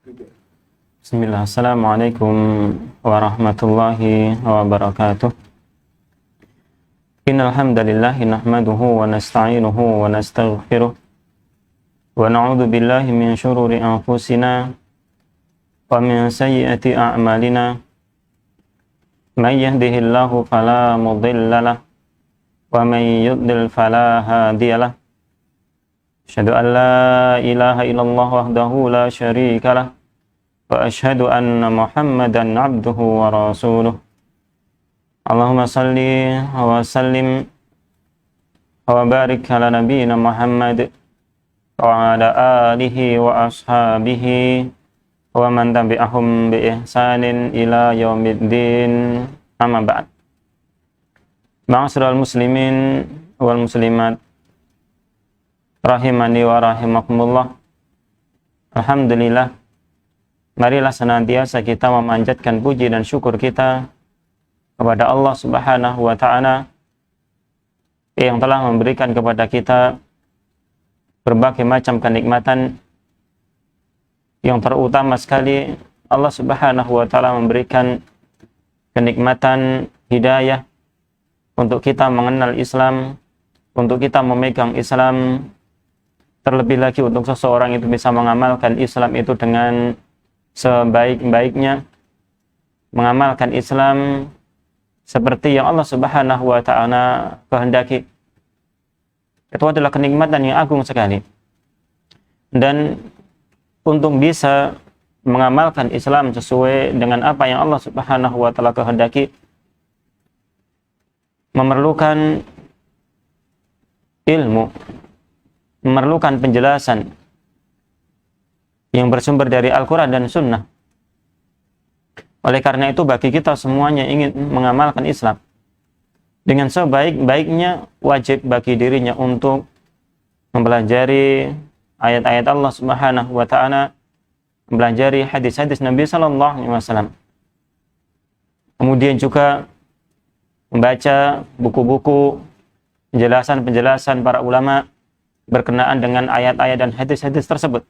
Bismillah, Assalamualaikum warahmatullahi wabarakatuh. Innal hamdalillah nahmaduhu wa nasta'inuhu wa nastaghfiruh wa na'udzu billahi min shururi anfusina wa min sayyiati a'malina. May yahdihillahu fala mudilla lahu wa may yudlil fala hadiya lahu. Asyhadu an la ilaha illallah wahdahu la syarika lahu wa asyhadu anna Muhammadan abduhu wa rasuluh. Allahumma salli wa sallim wa barik ala nabiyyina Muhammad wa ala alihi wa ashabihi wa man tabi'ahum bi ihsanin ila yaumiddin. Amma ba'd. Ma'asyiral muslimin wal muslimat rahimani wa rahimakumullah. Alhamdulillah, marilah senantiasa kita memanjatkan puji dan syukur kita kepada Allah Subhanahu wa ta'ala yang telah memberikan kepada kita berbagai macam kenikmatan. Yang terutama sekali, Allah Subhanahu wa ta'ala memberikan kenikmatan hidayah untuk kita mengenal Islam, untuk kita memegang Islam, terlebih lagi untuk seseorang itu bisa mengamalkan Islam itu dengan sebaik-baiknya, mengamalkan Islam seperti yang Allah Subhanahu wa ta'ala kehendaki. Itu adalah kenikmatan yang agung sekali. Dan untuk bisa mengamalkan Islam sesuai dengan apa yang Allah Subhanahu wa ta'ala kehendaki, memerlukan ilmu, memerlukan penjelasan yang bersumber dari Al-Quran dan Sunnah. Oleh karena itu, bagi kita semuanya ingin mengamalkan Islam dengan sebaik-baiknya, wajib bagi dirinya untuk mempelajari ayat-ayat Allah Subhanahu wa ta'ala, mempelajari hadis-hadis Nabi sallallahu alaihi wasallam. Kemudian juga membaca buku-buku penjelasan-penjelasan para ulama berkenaan dengan ayat-ayat dan hadis-hadis tersebut.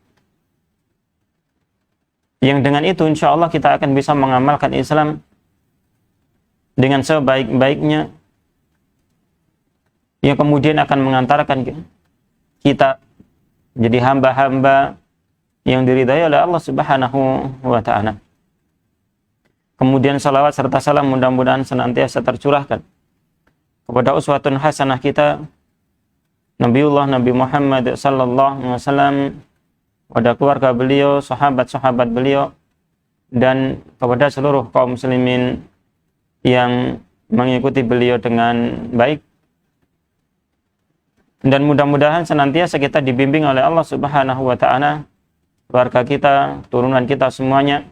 Yang dengan itu insya Allah kita akan bisa mengamalkan Islam dengan sebaik-baiknya, yang kemudian akan mengantarkan kita jadi hamba-hamba yang diridai oleh Allah Subhanahu wa ta'ala. Kemudian salawat serta salam mudah-mudahan senantiasa tercurahkan kepada uswatun hasanah kita, Nabiullah Nabi Muhammad sallallahu alaihi wasallam, pada keluarga beliau, sahabat-sahabat beliau, dan kepada seluruh kaum muslimin yang mengikuti beliau dengan baik. Dan mudah-mudahan senantiasa kita dibimbing oleh Allah Subhanahu wa ta'ala, keluarga kita, turunan kita semuanya,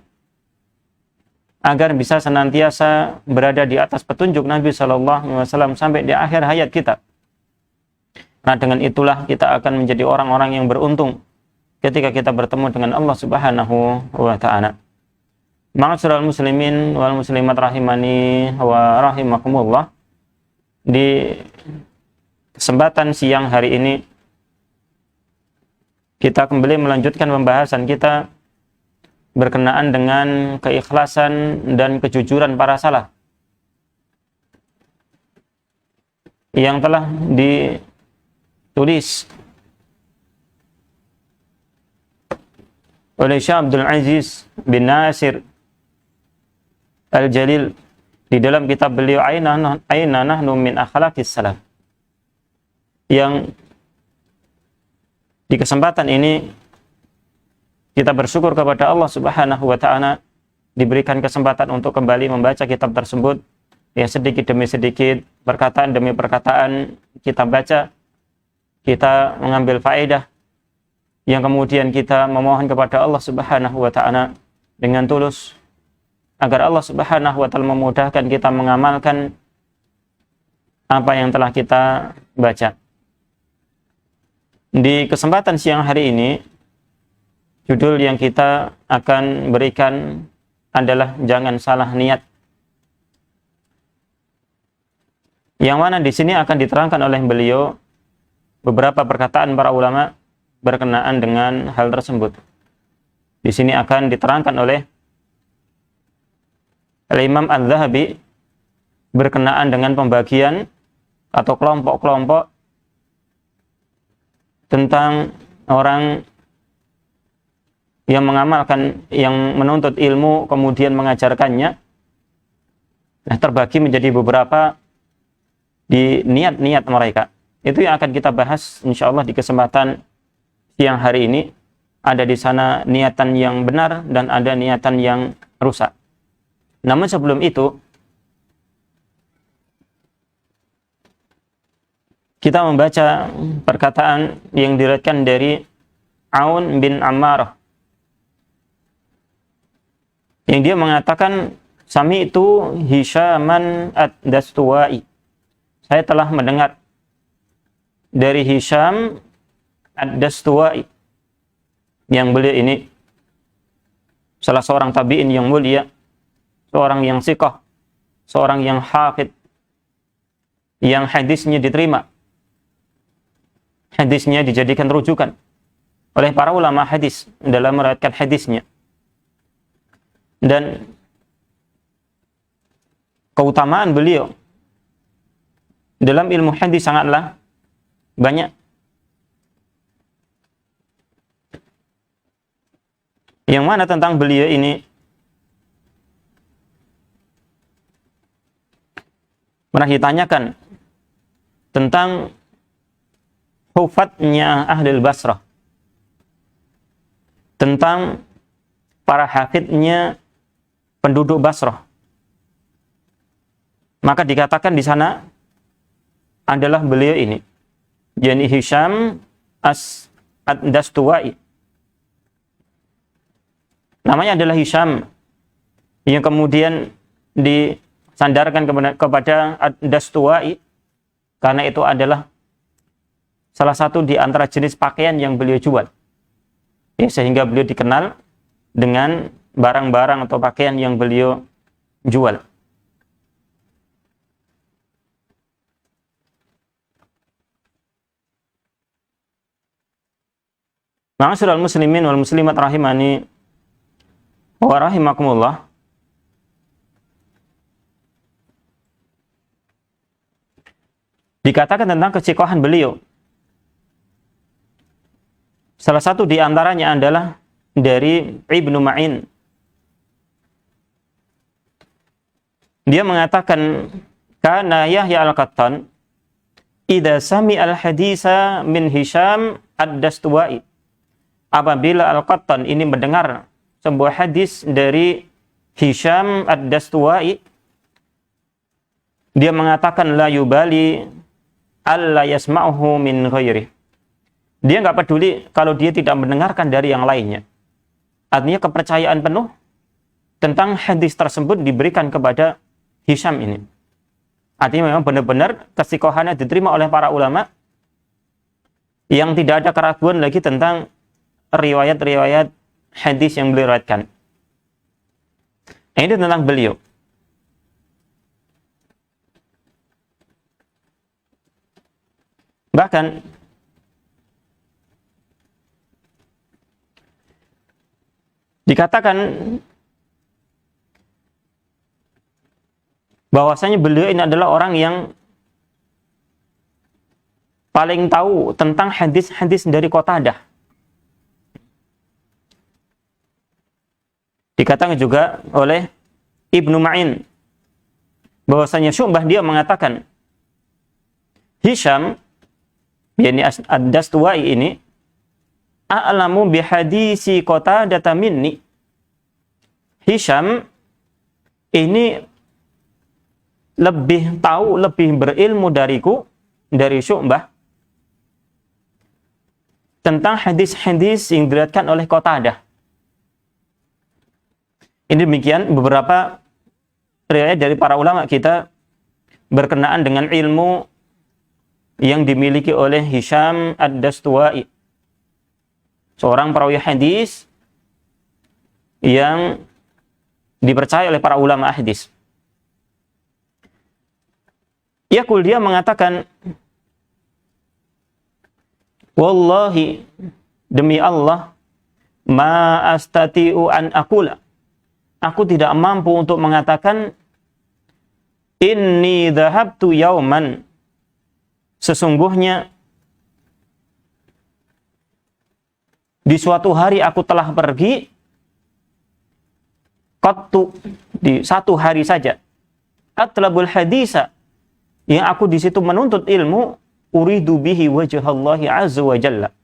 agar bisa senantiasa berada di atas petunjuk Nabi sallallahu alaihi wasallam sampai di akhir hayat kita. Nah, dengan itulah kita akan menjadi orang-orang yang beruntung ketika kita bertemu dengan Allah Subhanahu wa ta'ala. Ma'asyiral muslimin wal muslimat rahimani wa rahimakumullah. Di kesempatan siang hari ini kita kembali melanjutkan pembahasan kita berkenaan dengan keikhlasan dan kejujuran para salaf yang telah ditulis oleh Syekh Abdul Aziz bin Nasir Al-Jalil di dalam kitab beliau Aina Nahnu min Akhlaqis Salaf, yang di kesempatan ini kita bersyukur kepada Allah Subhanahu wa ta'ala diberikan kesempatan untuk kembali membaca kitab tersebut, yang sedikit demi sedikit, perkataan demi perkataan kita baca, kita mengambil faedah, yang kemudian kita memohon kepada Allah Subhanahu wa ta'ala dengan tulus agar Allah Subhanahu wa ta'ala memudahkan kita mengamalkan apa yang telah kita baca. Di kesempatan siang hari ini, judul yang kita akan berikan adalah jangan salah niat. Yang mana di sini akan diterangkan oleh beliau beberapa perkataan para ulama berkenaan dengan hal tersebut. Di sini akan diterangkan oleh Imam Al-Zahabi berkenaan dengan pembagian atau kelompok-kelompok tentang orang yang mengamalkan, yang menuntut ilmu kemudian mengajarkannya. Nah, terbagi menjadi beberapa di niat-niat mereka. Itu yang akan kita bahas insyaallah di kesempatan siang hari ini. Ada di sana niatan yang benar dan ada niatan yang rusak. Namun sebelum itu, kita membaca perkataan yang diriwayatkan dari Aun bin Ammarah, yang dia mengatakan, Sami itu Hisyaman ad-Dastuwai. Saya telah mendengar dari Hisyam ad-Dastuwai, yang beliau ini salah seorang tabi'in yang mulia, seorang yang siqah, seorang yang hafid, yang hadisnya diterima, hadisnya dijadikan rujukan oleh para ulama hadis dalam meriwayatkan hadisnya. Dan keutamaan beliau dalam ilmu hadis sangatlah banyak. Yang mana tentang beliau ini pernah ditanyakan tentang hufatnya Ahlul Basrah, tentang para hafidnya penduduk Basrah. Maka dikatakan di sana adalah beliau ini, yakni Hisyam ad-Dastuwai. Namanya adalah Hisyam, yang kemudian disandarkan kepada ad-Dastuwai karena itu adalah salah satu di antara jenis pakaian yang beliau jual. Ya, sehingga beliau dikenal dengan barang-barang atau pakaian yang beliau jual. Ma'asyiral muslimin wal muslimat rahimani wa rahimakumullah. Dikatakan tentang kesikohan beliau, salah satu di antaranya adalah dari Ibnu Ma'in. Dia mengatakan, kana Yahya al-Qattan idza sami al-haditsa min Hisyam ad-Dastuwai. Apabila Al-Qattan ini mendengar sebuah hadis dari Hisyam ad-Dastuwai, dia mengatakan la yubali alla yasma'uhu min ghairi. Dia enggak peduli kalau dia tidak mendengarkan dari yang lainnya. Artinya kepercayaan penuh tentang hadis tersebut diberikan kepada Hisyam ini. Artinya memang benar-benar kesikohannya diterima oleh para ulama, yang tidak ada keraguan lagi tentang riwayat-riwayat hadis yang beliau riwayatkan. Ini tentang beliau. Bahkan dikatakan bahwasanya beliau ini adalah orang yang paling tahu tentang hadis-hadis dari Qatadah. Dikatakan juga oleh Ibnu Ma'in bahwasanya Syu'bah dia mengatakan Hisyam, yakni ad-Dastuwai ini, a'lamu bihadisi Qatadah minni. Hisyam ini lebih tahu, lebih berilmu dariku, dari Syu'bah, tentang hadis-hadis yang diriwayatkan oleh Qatadah. Ini demikian beberapa riwayat dari para ulama kita berkenaan dengan ilmu yang dimiliki oleh Hisyam ad-Dastuwai, seorang perawi hadis yang dipercaya oleh para ulama hadis. Yaqul, dia mengatakan, wallahi, demi Allah, ma astati'u an aqula. Aku tidak mampu untuk mengatakan inni dhahabtu yauman. Sesungguhnya di suatu hari aku telah pergi, qattu, di satu hari saja, atlabul hadisa, yang aku di situ menuntut ilmu, uridu bihi wajhallahi azza wa jalla,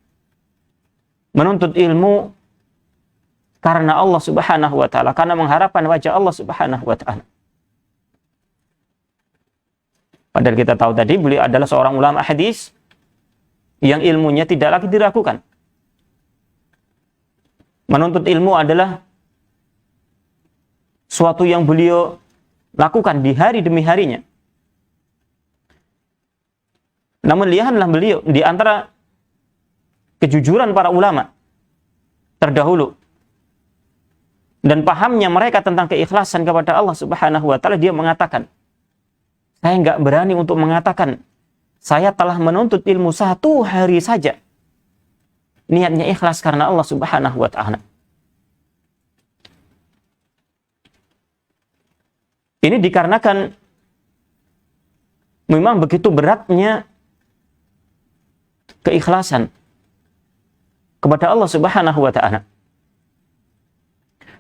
menuntut ilmu karena Allah subhanahu wa ta'ala, karena mengharapkan wajah Allah subhanahu wa ta'ala. Padahal kita tahu tadi beliau adalah seorang ulama hadis yang ilmunya tidak lagi diragukan. Menuntut ilmu adalah suatu yang beliau lakukan di hari demi harinya. Namun lihatlah beliau di antara kejujuran para ulama terdahulu dan pahamnya mereka tentang keikhlasan kepada Allah Subhanahu wa ta'ala, dia mengatakan, saya enggak berani untuk mengatakan saya telah menuntut ilmu satu hari saja. Niatnya ikhlas karena Allah Subhanahu wa ta'ala. Ini dikarenakan memang begitu beratnya keikhlasan kepada Allah Subhanahu wa ta'ala.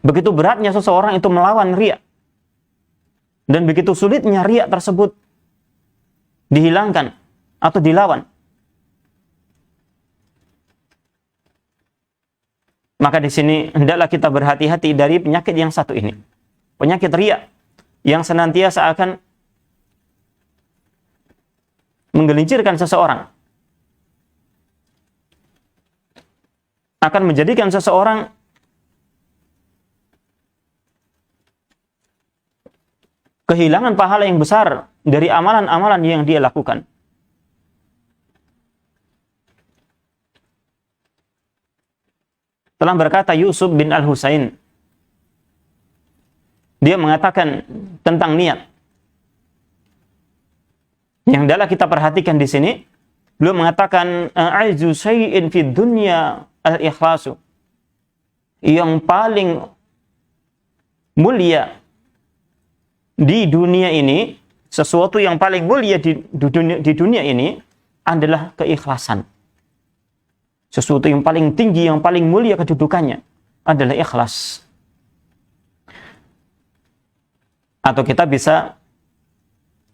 Begitu beratnya seseorang itu melawan riya. Dan begitu sulitnya riya tersebut dihilangkan atau dilawan. Maka di sini hendaklah kita berhati-hati dari penyakit yang satu ini. Penyakit riya yang senantiasa akan menggelincirkan seseorang. Akan menjadikan seseorang kehilangan pahala yang besar dari amalan-amalan yang dia lakukan. Telah berkata Yusuf bin Al-Husain, dia mengatakan tentang niat. Yang adalah kita perhatikan di sini, beliau mengatakan aizu syai'in fid dunya al-ikhlasu. Yang paling mulia di dunia ini, sesuatu yang paling mulia di dunia ini adalah keikhlasan. Sesuatu yang paling tinggi, yang paling mulia kedudukannya adalah ikhlas. Atau kita bisa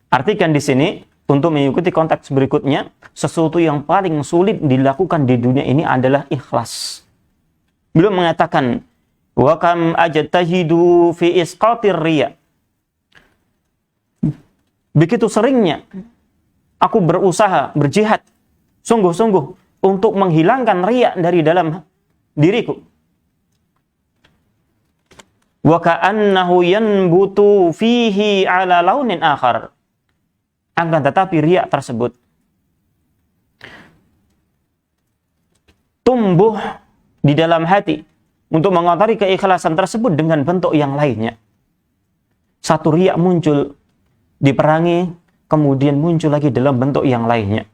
artikan di sini untuk mengikuti konteks berikutnya, sesuatu yang paling sulit dilakukan di dunia ini adalah ikhlas. Beliau mengatakan, wa kam ajtahidu fi isqatir riya. Begitu seringnya aku berusaha, berjihad, sungguh-sungguh untuk menghilangkan riya dari dalam diriku. Wa ka'annahu yanbutu fihi ala launin akhar. Akan tetapi riya tersebut tumbuh di dalam hati untuk mengotori keikhlasan tersebut dengan bentuk yang lainnya. Satu riya muncul diperangi, kemudian muncul lagi dalam bentuk yang lainnya.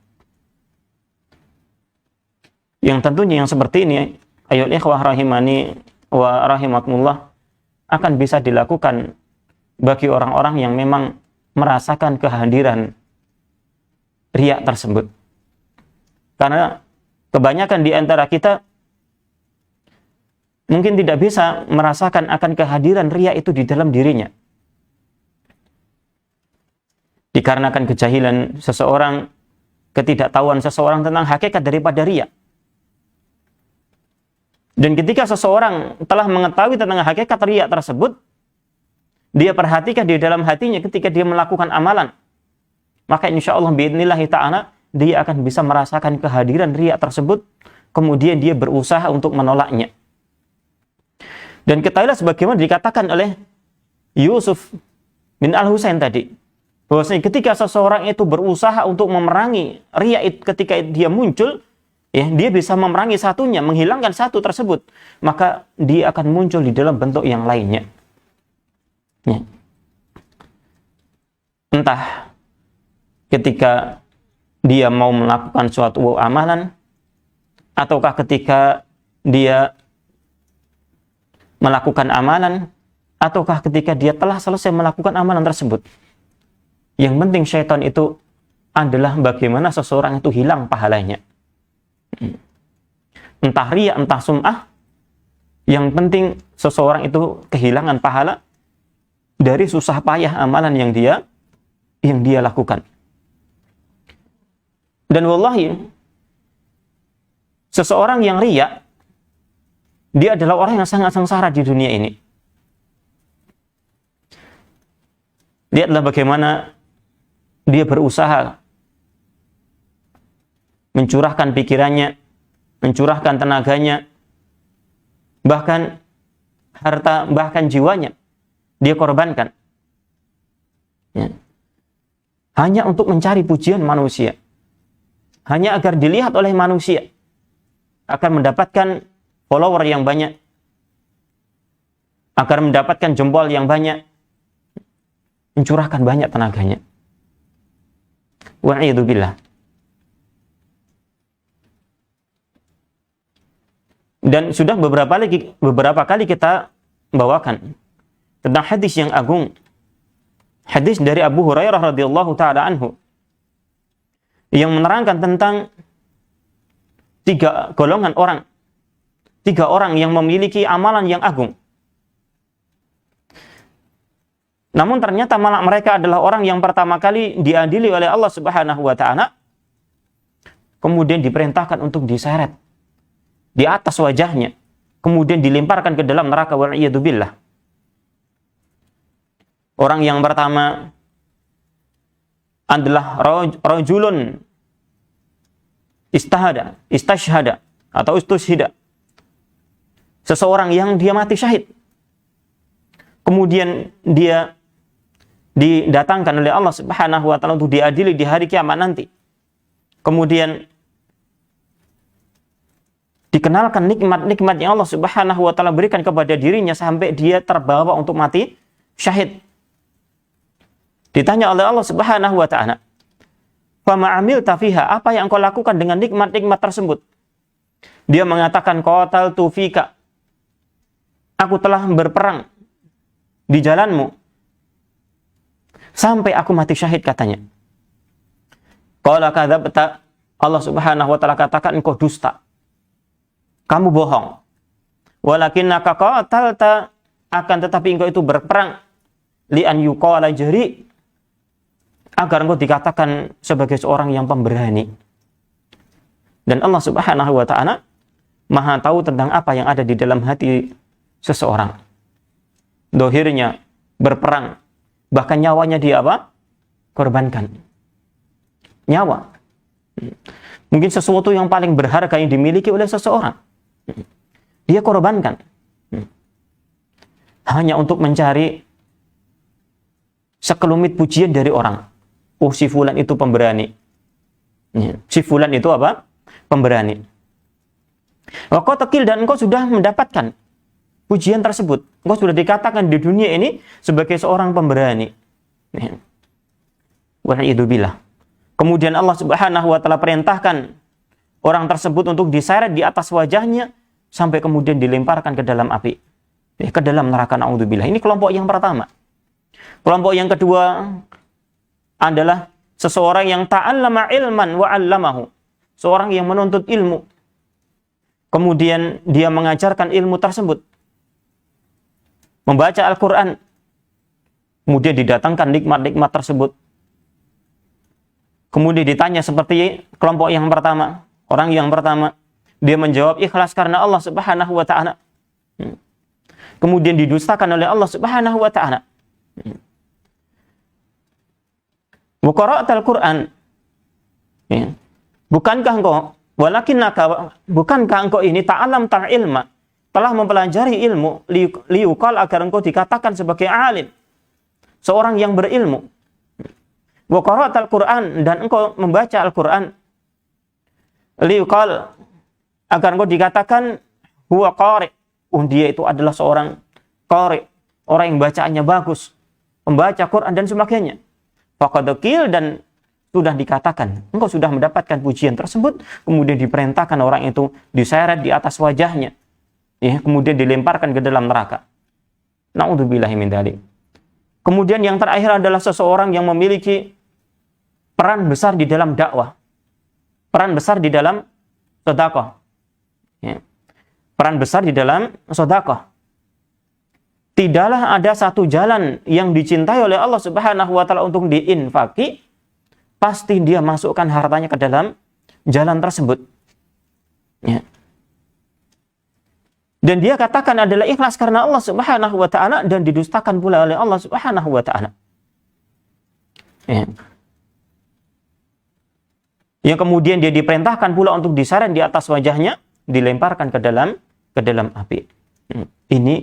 Yang tentunya yang seperti ini, ayo ikhwah rahimani wa rahimakumullah, akan bisa dilakukan bagi orang-orang yang memang merasakan kehadiran riya tersebut. Karena kebanyakan di antara kita mungkin tidak bisa merasakan akan kehadiran riya itu di dalam dirinya. Dikarenakan kejahilan seseorang, ketidaktahuan seseorang tentang hakikat daripada riya. Dan ketika seseorang telah mengetahui tentang hakikat riya tersebut, dia perhatikan di dalam hatinya ketika dia melakukan amalan, maka insya Allah biidnillahi ta'ala dia akan bisa merasakan kehadiran riya tersebut, kemudian dia berusaha untuk menolaknya. Dan ketahuilah sebagaimana dikatakan oleh Yusuf bin Al-Husain tadi, bahwasanya ketika seseorang itu berusaha untuk memerangi riya ketika dia muncul, ya, dia bisa memerangi satunya, menghilangkan satu tersebut, maka dia akan muncul di dalam bentuk yang lainnya. Ya. Entah ketika dia mau melakukan suatu amalan, ataukah ketika dia melakukan amalan, ataukah ketika dia telah selesai melakukan amalan tersebut. Yang penting syaitan itu adalah bagaimana seseorang itu hilang pahalanya. Entah riya, entah sum'ah, yang penting seseorang itu kehilangan pahala dari susah payah amalan yang dia lakukan. Dan wallahi, seseorang yang riya, dia adalah orang yang sangat sengsara di dunia ini. Lihatlah bagaimana dia berusaha mencurahkan pikirannya, mencurahkan tenaganya, bahkan harta, bahkan jiwanya dia korbankan, ya, hanya untuk mencari pujian manusia, hanya agar dilihat oleh manusia, akan mendapatkan follower yang banyak, agar mendapatkan jempol yang banyak, mencurahkan banyak tenaganya. Wa'idzubillah. Dan sudah beberapa kali kita bawakan tentang hadis yang agung, hadis dari Abu Hurairah radhiyallahu taala anhu, yang menerangkan tentang tiga orang yang memiliki amalan yang agung. Namun ternyata malah mereka adalah orang yang pertama kali diadili oleh Allah Subhanahu wa taala, kemudian diperintahkan untuk diseret di atas wajahnya, kemudian dilemparkan ke dalam neraka, wa'iyadzubillah. Orang yang pertama adalah rajulun istashhada atau istushhida, seseorang yang dia mati syahid, kemudian dia didatangkan oleh Allah Subhanahu wa taala untuk diadili di hari kiamat nanti. Kemudian dikenalkan nikmat-nikmat yang Allah Subhanahu wa taala berikan kepada dirinya sampai dia terbawa untuk mati syahid. Ditanya oleh Allah Subhanahu wa taala, "Fama amilta fiha?" Apa yang kau lakukan dengan nikmat-nikmat tersebut? Dia mengatakan, "Qataltu fika." Aku telah berperang di jalanmu sampai aku mati syahid, katanya. Qala kadzabta. Allah Subhanahu wa taala katakan, engkau dusta, kamu bohong. Walakinnaka qatalta, akan tetapi engkau itu berperang li an yuqala jari, agar engkau dikatakan sebagai seorang yang pemberani. Dan Allah Subhanahu wa taala Maha tahu tentang apa yang ada di dalam hati seseorang. Dohirnya berperang, bahkan nyawanya dia apa? Korbankan. Nyawa. Mungkin sesuatu yang paling berharga yang dimiliki oleh seseorang, dia korbankan hanya untuk mencari sekelumit pujian dari orang. Oh, si fulan itu pemberani. Si fulan itu apa? Pemberani. Kau tekil, dan engkau sudah mendapatkan pujian tersebut. Engkau sudah dikatakan di dunia ini sebagai seorang pemberani. Wa'idzubillah. Kemudian Allah Subhanahu wa taala perintahkan orang tersebut untuk diseret di atas wajahnya sampai kemudian dilemparkan ke dalam api, ke dalam neraka, naudzubillah. Ini kelompok yang pertama. Kelompok yang kedua adalah seseorang yang ta'allama ilman wa 'allamahu. Seorang yang menuntut ilmu, kemudian dia mengajarkan ilmu tersebut. Membaca Al-Qur'an, kemudian didatangkan nikmat-nikmat tersebut. Kemudian ditanya seperti kelompok yang pertama, orang yang pertama, dia menjawab ikhlas karena Allah Subhanahu wa taala. Kemudian didustakan oleh Allah Subhanahu wa taala. Wa qara'atal Qur'an. Bukankah engkau ini ta'alam ilma, telah mempelajari ilmu liuqal, agar engkau dikatakan sebagai alim, seorang yang berilmu. Wa qara'atal Qur'an, dan engkau membaca Al-Qur'an liuqal, agar engkau dikatakan huwa qari, dia itu adalah seorang qari, orang yang bacaannya bagus, membaca Quran dan sebagainya. Faqad qil, dan sudah dikatakan engkau sudah mendapatkan pujian tersebut. Kemudian diperintahkan orang itu diseret di atas wajahnya, ya, kemudian dilemparkan ke dalam neraka. Na'udzubillahi min dzalik. Kemudian yang terakhir adalah seseorang yang memiliki peran besar di dalam dakwah, peran besar di dalam sedekah, ya. Peran besar di dalam sedekah. Tidaklah ada satu jalan yang dicintai oleh Allah Subhanahu wa taala untuk diinfaki, pasti dia masukkan hartanya ke dalam jalan tersebut. Ya. Dan dia katakan adalah ikhlas karena Allah Subhanahu wa taala dan didustakan pula oleh Allah Subhanahu wa taala. Ya. Yang kemudian dia diperintahkan pula untuk diseret di atas wajahnya, dilemparkan ke dalam api. Ini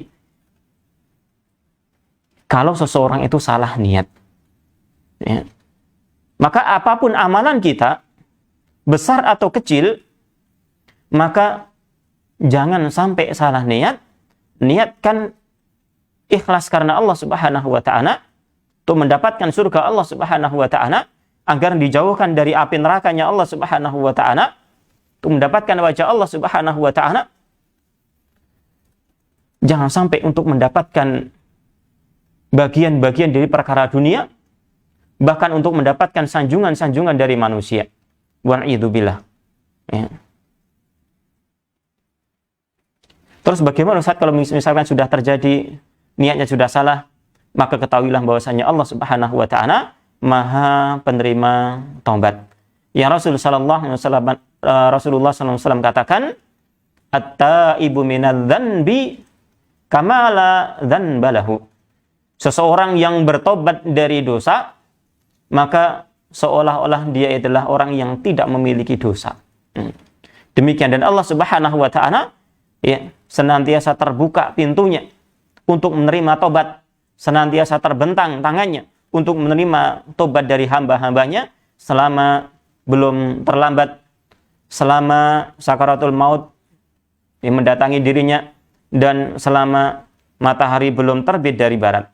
kalau seseorang itu salah niat, ya, maka apapun amalan kita, besar atau kecil, maka jangan sampai salah niat. Niatkan ikhlas karena Allah Subhanahu wa taala untuk mendapatkan surga Allah Subhanahu wa taala, agar dijauhkan dari api nerakanya Allah Subhanahu wa taala, untuk mendapatkan wajah Allah Subhanahu wa taala. Jangan sampai untuk mendapatkan bagian-bagian dari perkara dunia, bahkan untuk mendapatkan sanjungan-sanjungan dari manusia. Wa'idzubillah. Ya. Terus bagaimana Ustaz kalau misalkan sudah terjadi, niatnya sudah salah, maka ketahuilah bahwasanya Allah Subhanahu wa taala Maha penerima taubat. Yang Rasulullah SAW katakan, at-taibu minadz-dzanbi kama la dzanba lahu. Seseorang yang bertobat dari dosa, maka seolah-olah dia adalah orang yang tidak memiliki dosa. Demikian, dan Allah Subhanahu wa taala, ya, senantiasa terbuka pintunya untuk menerima tobat, senantiasa terbentang tangannya untuk menerima tobat dari hamba-hambanya selama belum terlambat, selama sakaratul maut yang mendatangi dirinya, dan selama matahari belum terbit dari barat.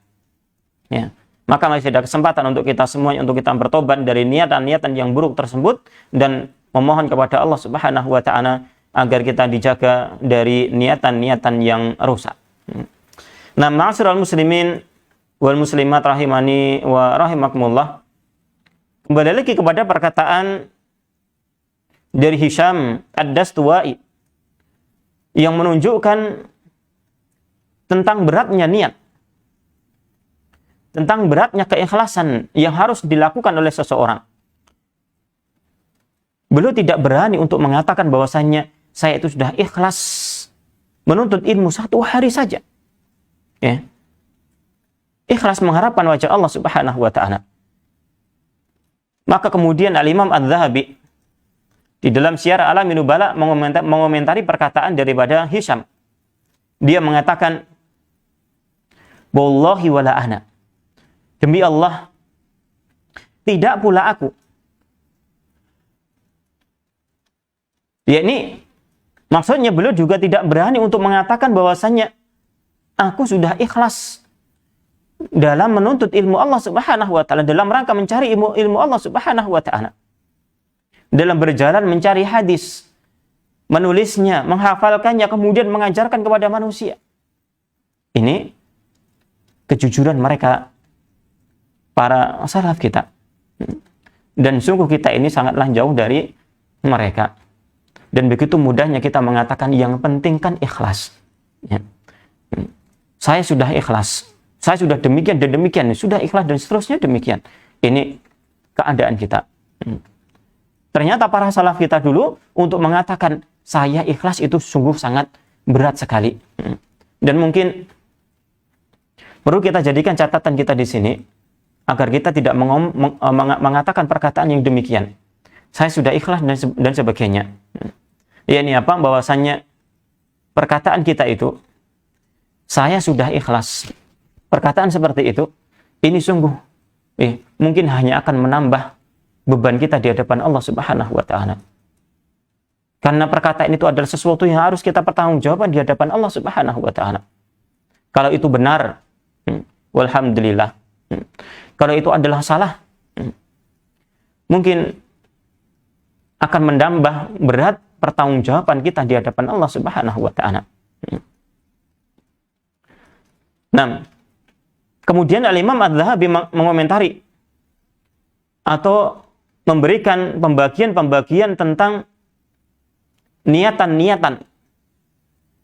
Ya. Maka masih ada kesempatan untuk kita semuanya, untuk kita bertobat dari niatan-niatan yang buruk tersebut, dan memohon kepada Allah Subhanahu wa taala agar kita dijaga dari niatan-niatan yang rusak. Nah, ma'asyiral muslimin wal muslimat rahimani wa rahimakumullah. Kembali lagi kepada perkataan dari Hisham Ad-Dastuwai yang menunjukkan tentang beratnya niat, tentang beratnya keikhlasan yang harus dilakukan oleh seseorang. Beliau tidak berani untuk mengatakan bahwasannya saya itu sudah ikhlas menuntut ilmu 1 hari saja. Ya. Ikhlas mengharapkan wajah Allah Subhanahu wa taala. Maka kemudian Al-Imam Adz-Dzahabi di dalam Syiar A'lamin Nubala mengomentari perkataan daripada Hisham. Dia mengatakan, wallahi wala ana, demi Allah, tidak pula aku. Yakni maksudnya beliau juga tidak berani untuk mengatakan bahwasannya aku sudah ikhlas dalam menuntut ilmu Allah Subhanahu wa taala, dalam rangka mencari ilmu Allah Subhanahu wa taala, dalam berjalan mencari hadis, menulisnya, menghafalkannya, kemudian mengajarkan kepada manusia. Ini kejujuran mereka, para salaf kita. Dan sungguh kita ini sangatlah jauh dari mereka. Dan begitu mudahnya kita mengatakan yang penting kan ikhlas. Ya. Saya sudah ikhlas, saya sudah demikian dan demikian, sudah ikhlas dan seterusnya demikian. Ini keadaan kita. Ternyata para salaf kita dulu untuk mengatakan saya ikhlas itu sungguh sangat berat sekali. Dan mungkin perlu kita jadikan catatan kita di sini agar kita tidak mengatakan perkataan yang demikian. Saya sudah ikhlas dan sebagainya. Ya, ini apa? Bahwasannya perkataan kita itu, saya sudah ikhlas. Perkataan seperti itu, ini sungguh mungkin hanya akan menambah beban kita di hadapan Allah Subhanahu wa taala. Karena perkataan itu adalah sesuatu yang harus kita pertanggungjawabkan di hadapan Allah Subhanahu wa taala. Kalau itu benar, walhamdulillah. Kalau itu adalah salah, mungkin akan menambah berat pertanggungjawaban kita di hadapan Allah Subhanahu wa taala. Nah, kemudian Al-Imam Adz-Dzahabi mengomentari atau memberikan pembagian-pembagian tentang niatan-niatan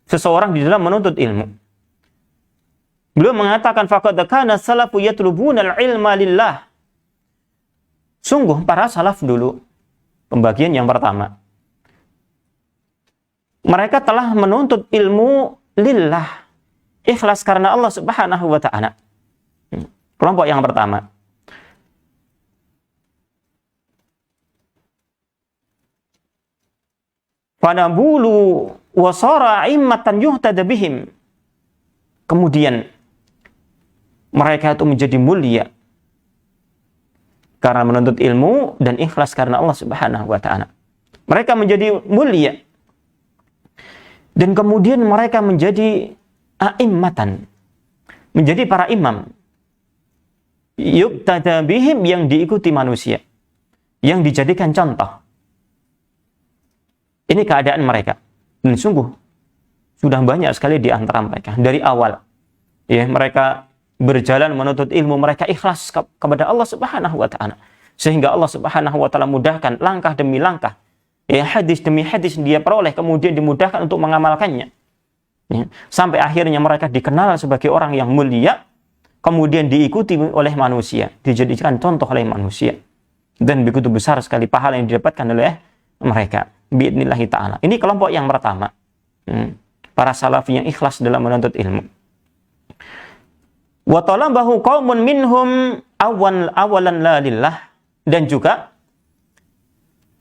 seseorang di dalam menuntut ilmu. Beliau mengatakan faqad kana salafu yatlubuna al-ilma lillah. Sungguh para salaf dulu, pembagian yang pertama, mereka telah menuntut ilmu lillah, ikhlas karena Allah Subhanahu wa ta'ala. Kelompok yang pertama. Fanabulu wasara immatan yuhtada bihim. Kemudian mereka itu menjadi mulia karena menuntut ilmu dan ikhlas karena Allah Subhanahu wa ta'ala. Mereka menjadi mulia. Dan kemudian mereka menjadi a'immatan, menjadi para imam. Yuqtada bihim, yang diikuti manusia, yang dijadikan contoh. Ini keadaan mereka. Dan sungguh sudah banyak sekali di antara mereka dari awal. Ya, mereka berjalan menuntut ilmu, mereka ikhlas kepada Allah Subhanahu wa ta'ala. Sehingga Allah Subhanahu wa ta'ala mudahkan langkah demi langkah. Ya, hadis demi hadis dia peroleh, kemudian dimudahkan untuk mengamalkannya. Ya, sampai akhirnya mereka dikenal sebagai orang yang mulia, kemudian diikuti oleh manusia, dijadikan contoh oleh manusia. Dan begitu besar sekali pahala yang didapatkan oleh mereka. Bi'idnillahi ta'ala. Ini kelompok yang pertama. Para salaf yang ikhlas dalam menuntut ilmu. Wa talabahu qaumun minhum awalan la lillah. Dan juga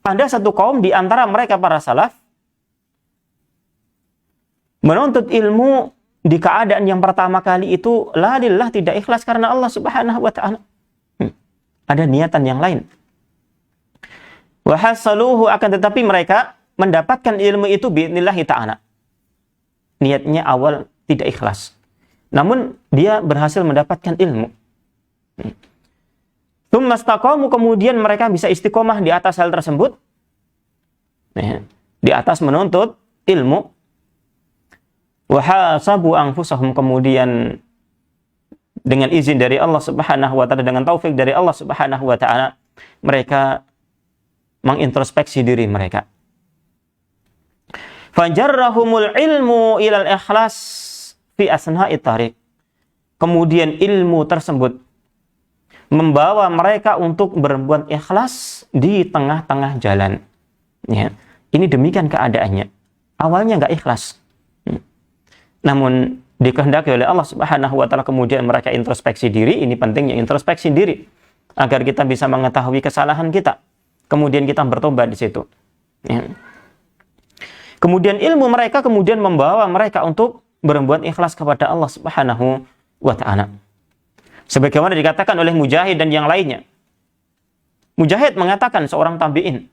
ada satu kaum di antara mereka para salaf menuntut ilmu di keadaan yang pertama kali itu la lillah, tidak ikhlas karena Allah Subhanahu wa ta'ala. Ada niatan yang lain. Wa hasaluhu, akan tetapi mereka mendapatkan ilmu itu bi'idnillahi ta'ala. Niatnya awal tidak ikhlas, namun dia berhasil mendapatkan ilmu. Tsumma istaqamu, kemudian mereka bisa istiqomah di atas hal tersebut, di atas menuntut ilmu. Wa hasabu anfusahum, kemudian dengan izin dari Allah Subhanahu wa ta'ala, dengan taufik dari Allah Subhanahu wa ta'ala, mereka mengintrospeksi diri mereka. Fajarrahumul ilmu ilal ikhlas fi asna'i tariq. Kemudian ilmu tersebut membawa mereka untuk berbuat ikhlas di tengah-tengah jalan. Ya, ini demikian keadaannya. Awalnya nggak ikhlas, namun dikehendaki oleh Allah Subhanahu wa ta'ala, kemudian mereka introspeksi diri. Ini pentingnya introspeksi diri agar kita bisa mengetahui kesalahan kita, kemudian kita bertobat di situ. Ya. Kemudian ilmu mereka kemudian membawa mereka untuk berbuat ikhlas kepada Allah Subhanahu wa ta'ala. Sebagaimana dikatakan oleh Mujahid dan yang lainnya. Mujahid mengatakan, seorang tabi'in,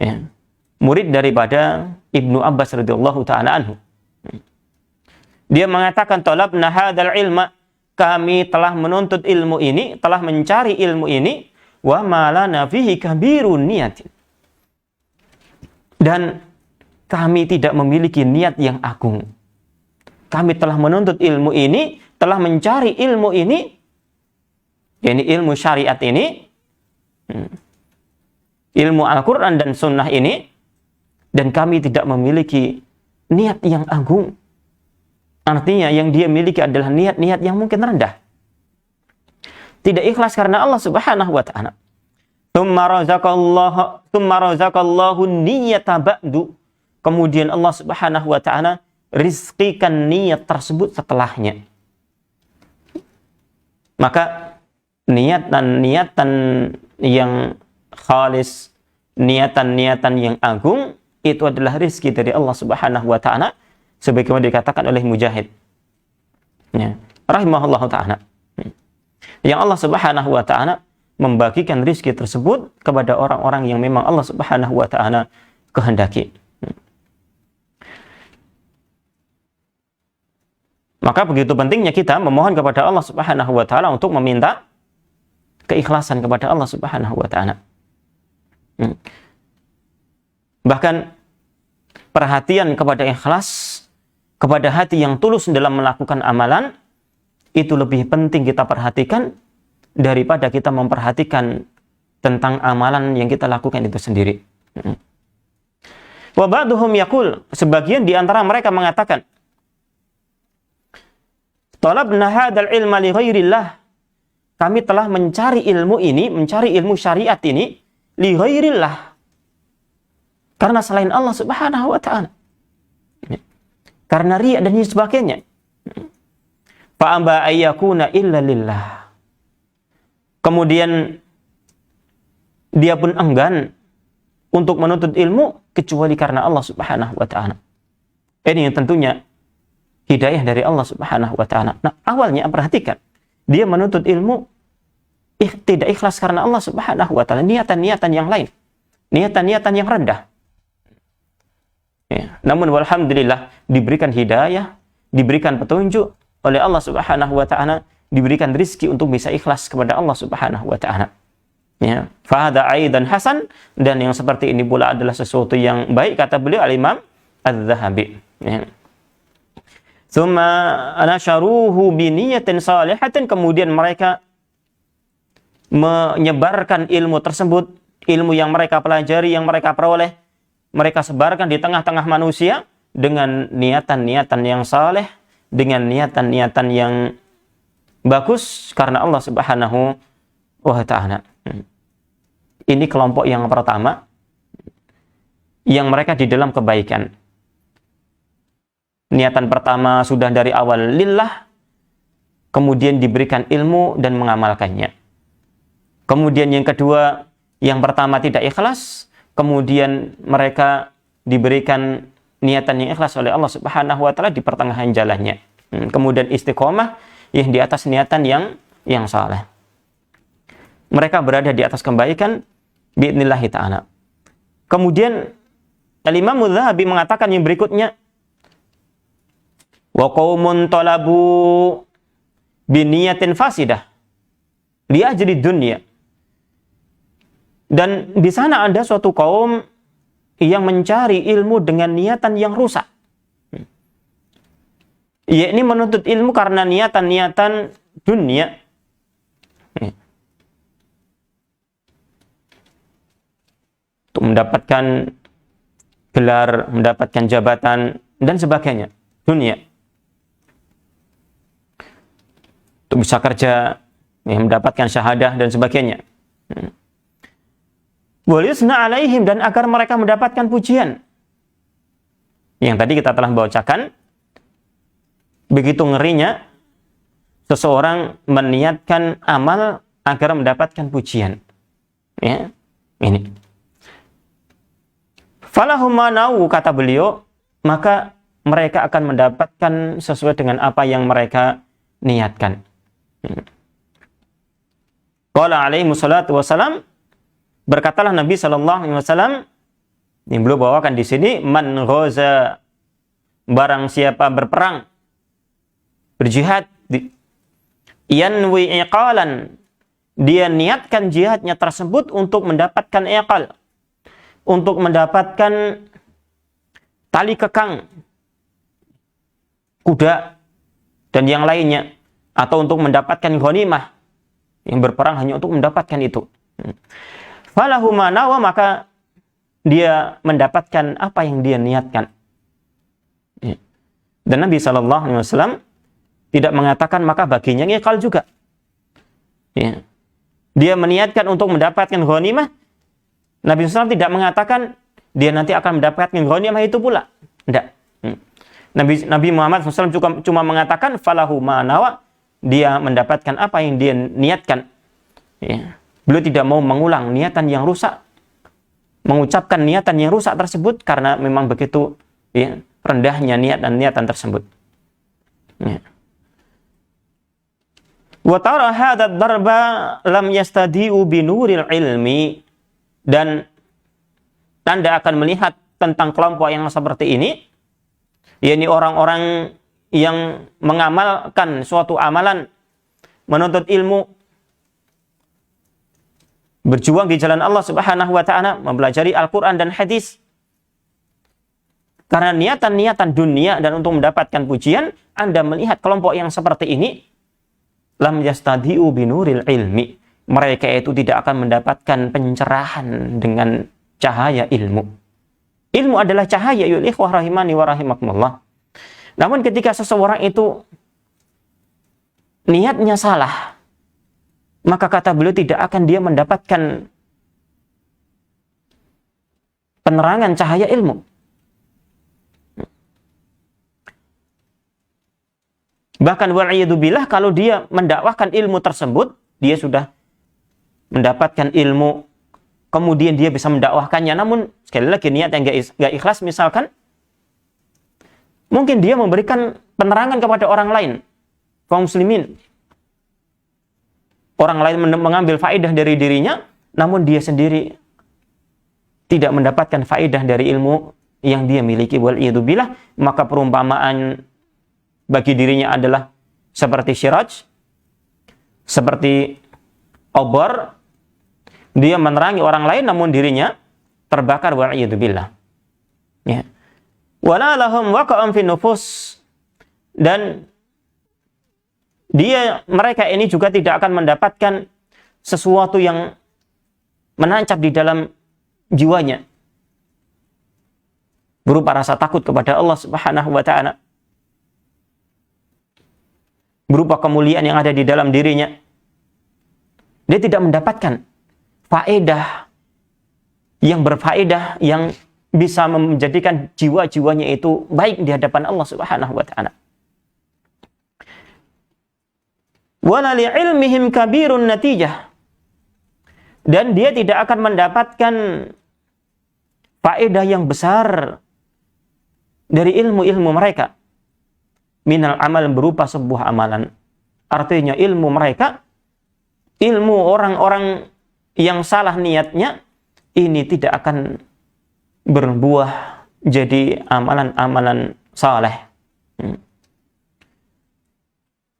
ya, murid daripada Ibnu Abbas radhiyallahu ta'ala anhu. Dia mengatakan, talabna hadzal ilma, kami telah menuntut ilmu ini, telah mencari ilmu ini, wa ma lana fihi kabirun niyatin. Dan kami tidak memiliki niat yang agung. Kami telah menuntut ilmu ini, telah mencari ilmu ini, yakni ilmu syariat ini, ilmu Al-Quran dan Sunnah ini, dan kami tidak memiliki niat yang agung. Artinya yang dia miliki adalah niat-niat yang mungkin rendah. Tidak ikhlas karena Allah Subhanahu wa ta'ala. Tsumma razaqallahu niyyata ba'du. Kemudian Allah Subhanahu wa ta'ala rizqikan niat tersebut setelahnya. Maka niatan-niatan yang khalis, niatan-niatan yang agung, itu adalah rizki dari Allah Subhanahu wa ta'ala, sebagaimana dikatakan oleh Mujahid, ya, rahimahullah ta'ala. Yang Allah Subhanahu wa ta'ala membagikan rizki tersebut kepada orang-orang yang memang Allah Subhanahu wa ta'ala kehendaki. Maka begitu pentingnya kita memohon kepada Allah Subhanahu wa ta'ala untuk meminta keikhlasan kepada Allah Subhanahu wa ta'ala. Bahkan perhatian kepada ikhlas, kepada hati yang tulus dalam melakukan amalan, itu lebih penting kita perhatikan daripada kita memperhatikan tentang amalan yang kita lakukan itu sendiri. Wa ba'duhum yaqul, sebagian di antara mereka mengatakan, talabna hadzal ilma li ghairillah, kami telah mencari ilmu ini, mencari ilmu syariat ini li ghairillah, karena selain Allah Subhanahu wa taala. Karena riya dan sebagainya. Fa amba ayyakuna illa lillah. Kemudian dia pun enggan untuk menuntut ilmu kecuali karena Allah Subhanahu wa taala. Ini yang tentunya hidayah dari Allah Subhanahu wa taala. Nah, awalnya perhatikan, dia menuntut ilmu tidak ikhlas karena Allah Subhanahu wa taala, niatan-niatan yang lain, niatan-niatan yang rendah. Ya. Namun walhamdulillah diberikan hidayah, diberikan petunjuk oleh Allah Subhanahu wa taala, diberikan rizki untuk bisa ikhlas kepada Allah Subhanahu wa taala. Ya, fa hadza aidan hasan, dan yang seperti ini pula adalah sesuatu yang baik, kata beliau Al-Imam Az-Zahabi. Ya. Tsumma anasharuhu bi niyatin salihatin, kemudian mereka menyebarkan ilmu tersebut, ilmu yang mereka pelajari, yang mereka peroleh, mereka sebarkan di tengah-tengah manusia dengan niatan-niatan yang saleh, dengan niatan-niatan yang bagus karena Allah Subhanahu wa taala. Ini kelompok yang pertama yang mereka di dalam kebaikan. Niatan pertama sudah dari awal lillah, kemudian diberikan ilmu dan mengamalkannya. Kemudian yang kedua, yang pertama tidak ikhlas, kemudian mereka diberikan niatan yang ikhlas oleh Allah Subhanahu wa taala di pertengahan jalannya. Kemudian istiqomah yang di atas niatan yang saleh. Mereka berada di atas kebaikan bi'idnillahi ta'ala. Kemudian Al-Imam Az-Zahabi mengatakan yang berikutnya, wa qaumun talabu biniyatin fasidah li ajli dunya. Dan di sana ada suatu kaum yang mencari ilmu dengan niatan yang rusak. Yakni menuntut ilmu karena niatan-niatan dunia. Untuk mendapatkan gelar, mendapatkan jabatan, dan sebagainya. Dunia. Untuk bisa kerja, mendapatkan syahadah, dan sebagainya. Walisna alaihim, dan agar mereka mendapatkan pujian. Yang tadi kita telah bacakan, begitu ngerinya seseorang meniatkan amal agar mendapatkan pujian. Ya, ini. Falahum manau, kata beliau, maka mereka akan mendapatkan sesuai dengan apa yang mereka niatkan. Qala alaihi wassalatu wassalam, berkatalah Nabi SAW, yang beliau bawakan di sini, man ghaza, barang siapa berperang, berjihad, yanwi iqalan, dia niatkan jihadnya tersebut untuk mendapatkan iqal, untuk mendapatkan tali kekang kuda dan yang lainnya, atau untuk mendapatkan ghanimah, yang berperang hanya untuk mendapatkan itu. Falahu ma nawa, maka dia mendapatkan apa yang dia niatkan. Dan Nabi SAW tidak mengatakan maka baginya iqal juga. Dia meniatkan untuk mendapatkan ghanimah, Nabi SAW tidak mengatakan dia nanti akan mendapatkan ghanimah itu pula. Tidak. Nabi Muhammad SAW cuma mengatakan falahu ma nawa, dia mendapatkan apa yang dia niatkan. Beliau tidak mau mengulang niatan yang rusak, mengucapkan niatan yang rusak tersebut, karena memang begitu rendahnya niat dan niatan tersebut. Wa tara hadha darba lam yastadi'u binuril ilmi, dan Anda akan melihat tentang kelompok yang seperti ini, yakni orang-orang yang mengamalkan suatu amalan, menuntut ilmu, berjuang di jalan Allah Subhanahu wa taala, mempelajari Al-Qur'an dan hadis Karena niatan-niatan dunia dan untuk mendapatkan pujian, Anda melihat kelompok yang seperti ini, lam yastadi'u binuril ilmi. Mereka itu tidak akan mendapatkan pencerahan dengan cahaya ilmu. Ilmu adalah cahaya, ya ikhwah rahimani wa rahimakumullah. Namun ketika seseorang itu niatnya salah, maka kata beliau tidak akan dia mendapatkan penerangan cahaya ilmu. Bahkan wal'iyadzubillah, kalau dia mendakwahkan ilmu tersebut, dia sudah mendapatkan ilmu, kemudian dia bisa mendakwahkannya, namun sekali lagi niat yang gak ikhlas, misalkan mungkin dia memberikan penerangan kepada orang lain, kaum muslimin, orang lain mengambil faedah dari dirinya, namun dia sendiri tidak mendapatkan faedah dari ilmu yang dia miliki, wal'iyadzubillah, maka perumpamaan bagi dirinya adalah seperti syiraj, seperti obor. Dia menerangi orang lain namun dirinya terbakar, wa'iyadzubillah. Ya. Wala lahum waqa'un fi nufus, dan mereka ini juga tidak akan mendapatkan sesuatu yang menancap di dalam jiwanya berupa rasa takut kepada Allah Subhanahu wa taala, berupa kemuliaan yang ada di dalam dirinya. Dia tidak mendapatkan faedah yang berfaedah, yang bisa menjadikan jiwa-jiwanya itu baik di hadapan Allah Subhanahu wa taala. Wala li'ilmihim kabirun natijah, dan dia tidak akan mendapatkan faedah yang besar dari ilmu-ilmu mereka. Minal amal, berupa sebuah amalan. Artinya ilmu mereka, ilmu orang-orang yang salah niatnya, ini tidak akan berbuah jadi amalan-amalan saleh.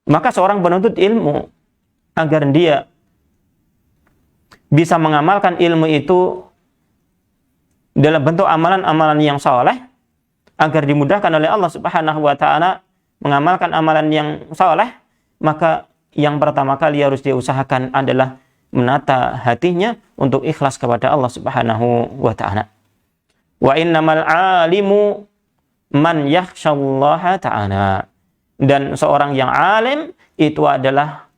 Maka seorang penuntut ilmu, agar dia bisa mengamalkan ilmu itu dalam bentuk amalan-amalan yang saleh, agar dimudahkan oleh Allah Subhanahu wa taala mengamalkan amalan yang saleh, maka yang pertama kali harus dia usahakan adalah menata hatinya untuk ikhlas kepada Allah Subhanahu wa taala. Wa innamal alimu man yakhshallaha ta'ala. Dan seorang yang alim itu adalah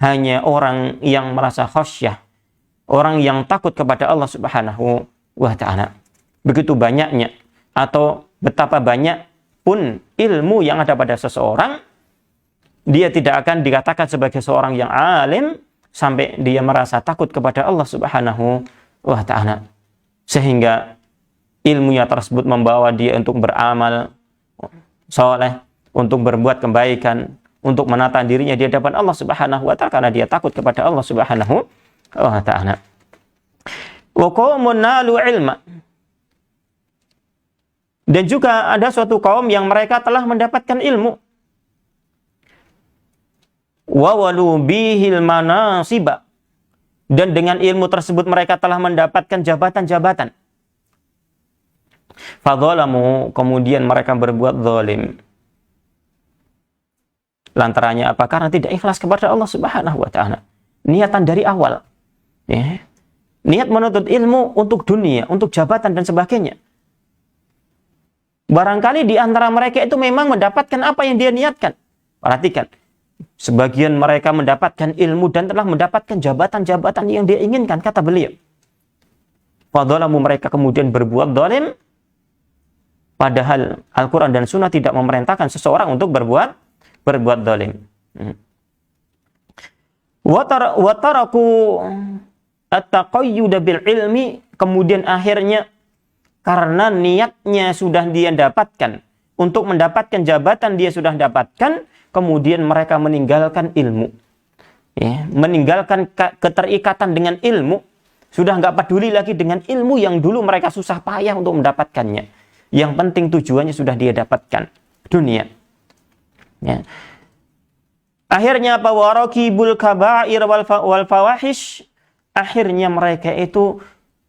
hanya orang yang merasa khasyah, orang yang takut kepada Allah Subhanahu wa taala. Begitu banyaknya atau betapa banyak pun ilmu yang ada pada seseorang, dia tidak akan dikatakan sebagai seorang yang alim sampai dia merasa takut kepada Allah Subhanahu wa taala, sehingga ilmunya tersebut membawa dia untuk beramal saleh, untuk berbuat kebaikan, untuk menata dirinya di hadapan Allah Subhanahu wa taala, karena dia takut kepada Allah Subhanahu wa taala. Wa qaumun nalu ilma, dan juga ada suatu kaum yang mereka telah mendapatkan ilmu. Wa walu bihil manasiba, dan dengan ilmu tersebut mereka telah mendapatkan jabatan-jabatan. Fadzalamu, kemudian mereka berbuat zalim. Lantarannya apa? Karena tidak ikhlas kepada Allah Subhanahu wa taala. Niatan dari awal, ya. Niat menuntut ilmu untuk dunia, untuk jabatan dan sebagainya. Barangkali di antara mereka itu memang mendapatkan apa yang dia niatkan. Perhatikan, sebagian mereka mendapatkan ilmu dan telah mendapatkan jabatan-jabatan yang dia inginkan, kata beliau. Fadzalamu, mereka kemudian berbuat zalim, padahal Al-Quran dan Sunnah tidak memerintahkan seseorang untuk berbuat zalim. Wa taraku at-taqayyud bil ilmi, kemudian akhirnya karena niatnya sudah dia dapatkan, untuk mendapatkan jabatan dia sudah dapatkan, kemudian mereka meninggalkan ilmu, ya, meninggalkan keterikatan dengan ilmu, sudah nggak peduli lagi dengan ilmu yang dulu mereka susah payah untuk mendapatkannya. Yang penting tujuannya sudah dia dapatkan, dunia. Ya. Akhirnya apa? Warakibul kaba'ir wal fawahish, akhirnya mereka itu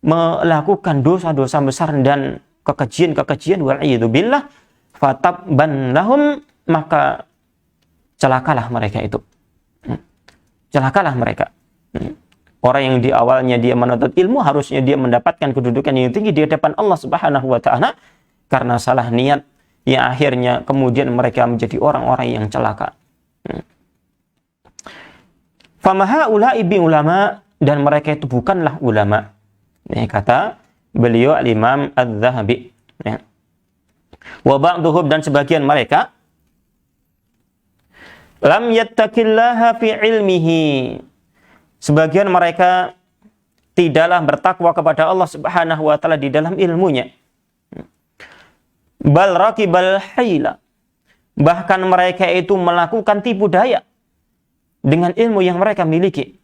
melakukan dosa-dosa besar dan kekejian wal'iyadzubillah, fatabban lahum, maka celakalah mereka itu. Celakalah mereka. Orang yang di awalnya dia menuntut ilmu, harusnya dia mendapatkan kedudukan yang tinggi di hadapan Allah Subhanahu wa taala, karena salah niat yang akhirnya kemudian mereka menjadi orang-orang yang celaka. Famaha ulai bi ulama, dan mereka itu bukanlah ulama. Ini kata beliau Al-Imam Adz-Dzahabi. Ya. Wa ba'duhum, dan sebagian mereka lam yattaqillaha fi ilmihi. Sebagian mereka tidaklah bertakwa kepada Allah Subhanahu wa taala di dalam ilmunya. Bal raqibal haila. Bahkan mereka itu melakukan tipu daya dengan ilmu yang mereka miliki.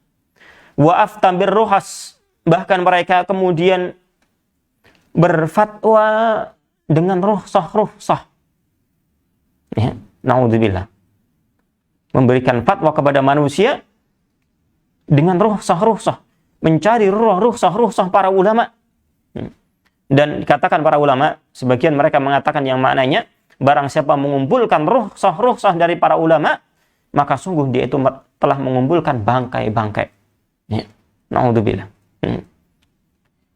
Wa aftam birruhas. Bahkan mereka kemudian berfatwa dengan rukhsah. Ya, naudzubillah. Memberikan fatwa kepada manusia dengan rukhsah, mencari rukhsah para ulama. Dan dikatakan para ulama, sebagian mereka mengatakan yang maknanya, barang siapa mengumpulkan rukhsah dari para ulama, maka sungguh dia itu telah mengumpulkan bangkai-bangkai. Ya. Naudzubillah.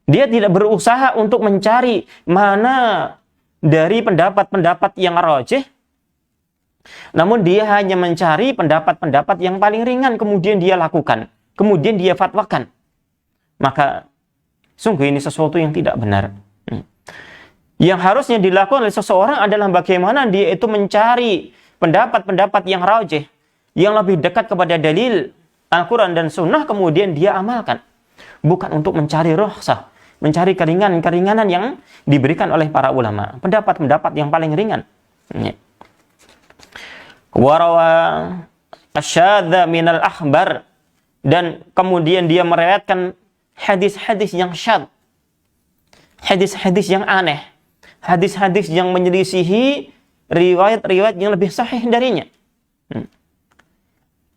Dia tidak berusaha untuk mencari mana dari pendapat-pendapat yang rajih, namun dia hanya mencari pendapat-pendapat yang paling ringan, kemudian dia lakukan, kemudian dia fatwakan. Maka sungguh ini sesuatu yang tidak benar. Yang harusnya dilakukan oleh seseorang adalah bagaimana dia itu mencari pendapat-pendapat yang rajih, yang lebih dekat kepada dalil Al-Quran dan Sunnah, kemudian dia amalkan. Bukan untuk mencari rukhsah, mencari keringanan-keringanan yang diberikan oleh para ulama, pendapat-pendapat yang paling ringan. Warawa asyadza minal akhbar, dan kemudian dia meriwayatkan hadis-hadis yang syadz, hadis-hadis yang aneh, hadis-hadis yang menyelisihi riwayat-riwayat yang lebih sahih darinya.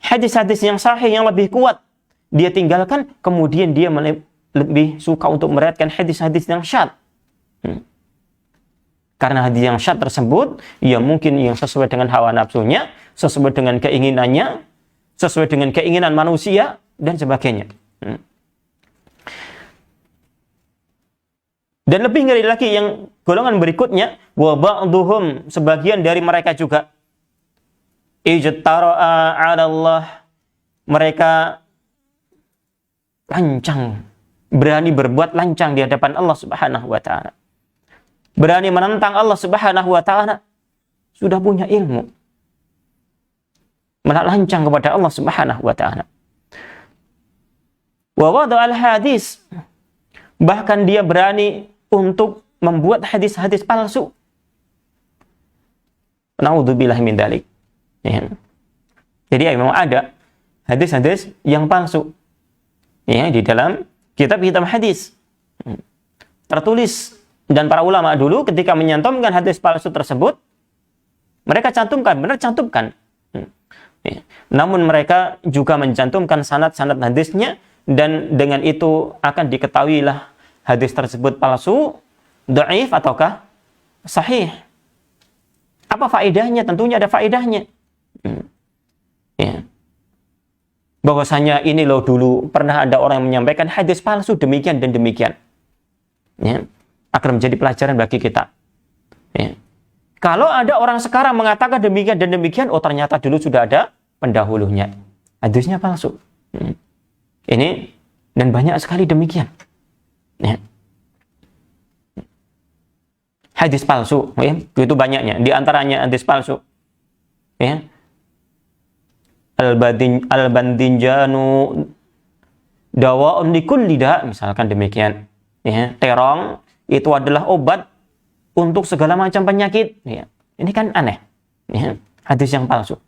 Hadis-hadis yang sahih yang lebih kuat dia tinggalkan, kemudian dia lebih suka untuk meriwayatkan hadis-hadis yang syadz. Karena hadis yang syadz tersebut, ya mungkin yang sesuai dengan hawa nafsunya, sesuai dengan keinginannya, sesuai dengan keinginan manusia, dan sebagainya. Dan lebih ngeri lagi yang golongan berikutnya, wa ba'duhum, sebagian dari mereka juga, ijtara'a 'ala Allah, mereka lancang, berani berbuat lancang di hadapan Allah Subhanahu wa taala. Berani menentang Allah Subhanahu wa taala, sudah punya ilmu, malah lancang kepada Allah Subhanahu wa taala. Wa wada'al hadis, bahkan dia berani untuk membuat hadis-hadis palsu. Naudzubillah min dzalik. Ya. Jadi memang ada hadis-hadis yang palsu. Ya, di dalam kitab-kitab hadis tertulis, dan para ulama dulu ketika menyantumkan hadis palsu tersebut, mereka cantumkan, benar cantumkan. Ya. Namun mereka juga mencantumkan sanad-sanad hadisnya, dan dengan itu akan diketahuilah hadis tersebut palsu, dhaif ataukah sahih. Apa faedahnya? Tentunya ada faedahnya. Ya. Bahwasanya ini loh, dulu pernah ada orang yang menyampaikan hadis palsu demikian dan demikian. Ya. Akan menjadi pelajaran bagi kita. Ya. Kalau ada orang sekarang mengatakan demikian dan demikian, oh ternyata dulu sudah ada pendahulunya. Hadisnya palsu. Ini dan banyak sekali demikian. Ya. Hadis palsu, ya, itu banyaknya. Di antaranya hadis palsu. Ya. Al-bandinjanu dawa'un likulli da', misalkan demikian. Ya, terong itu adalah obat untuk segala macam penyakit. Ya. Ini kan aneh. Ya. Hadis yang palsu.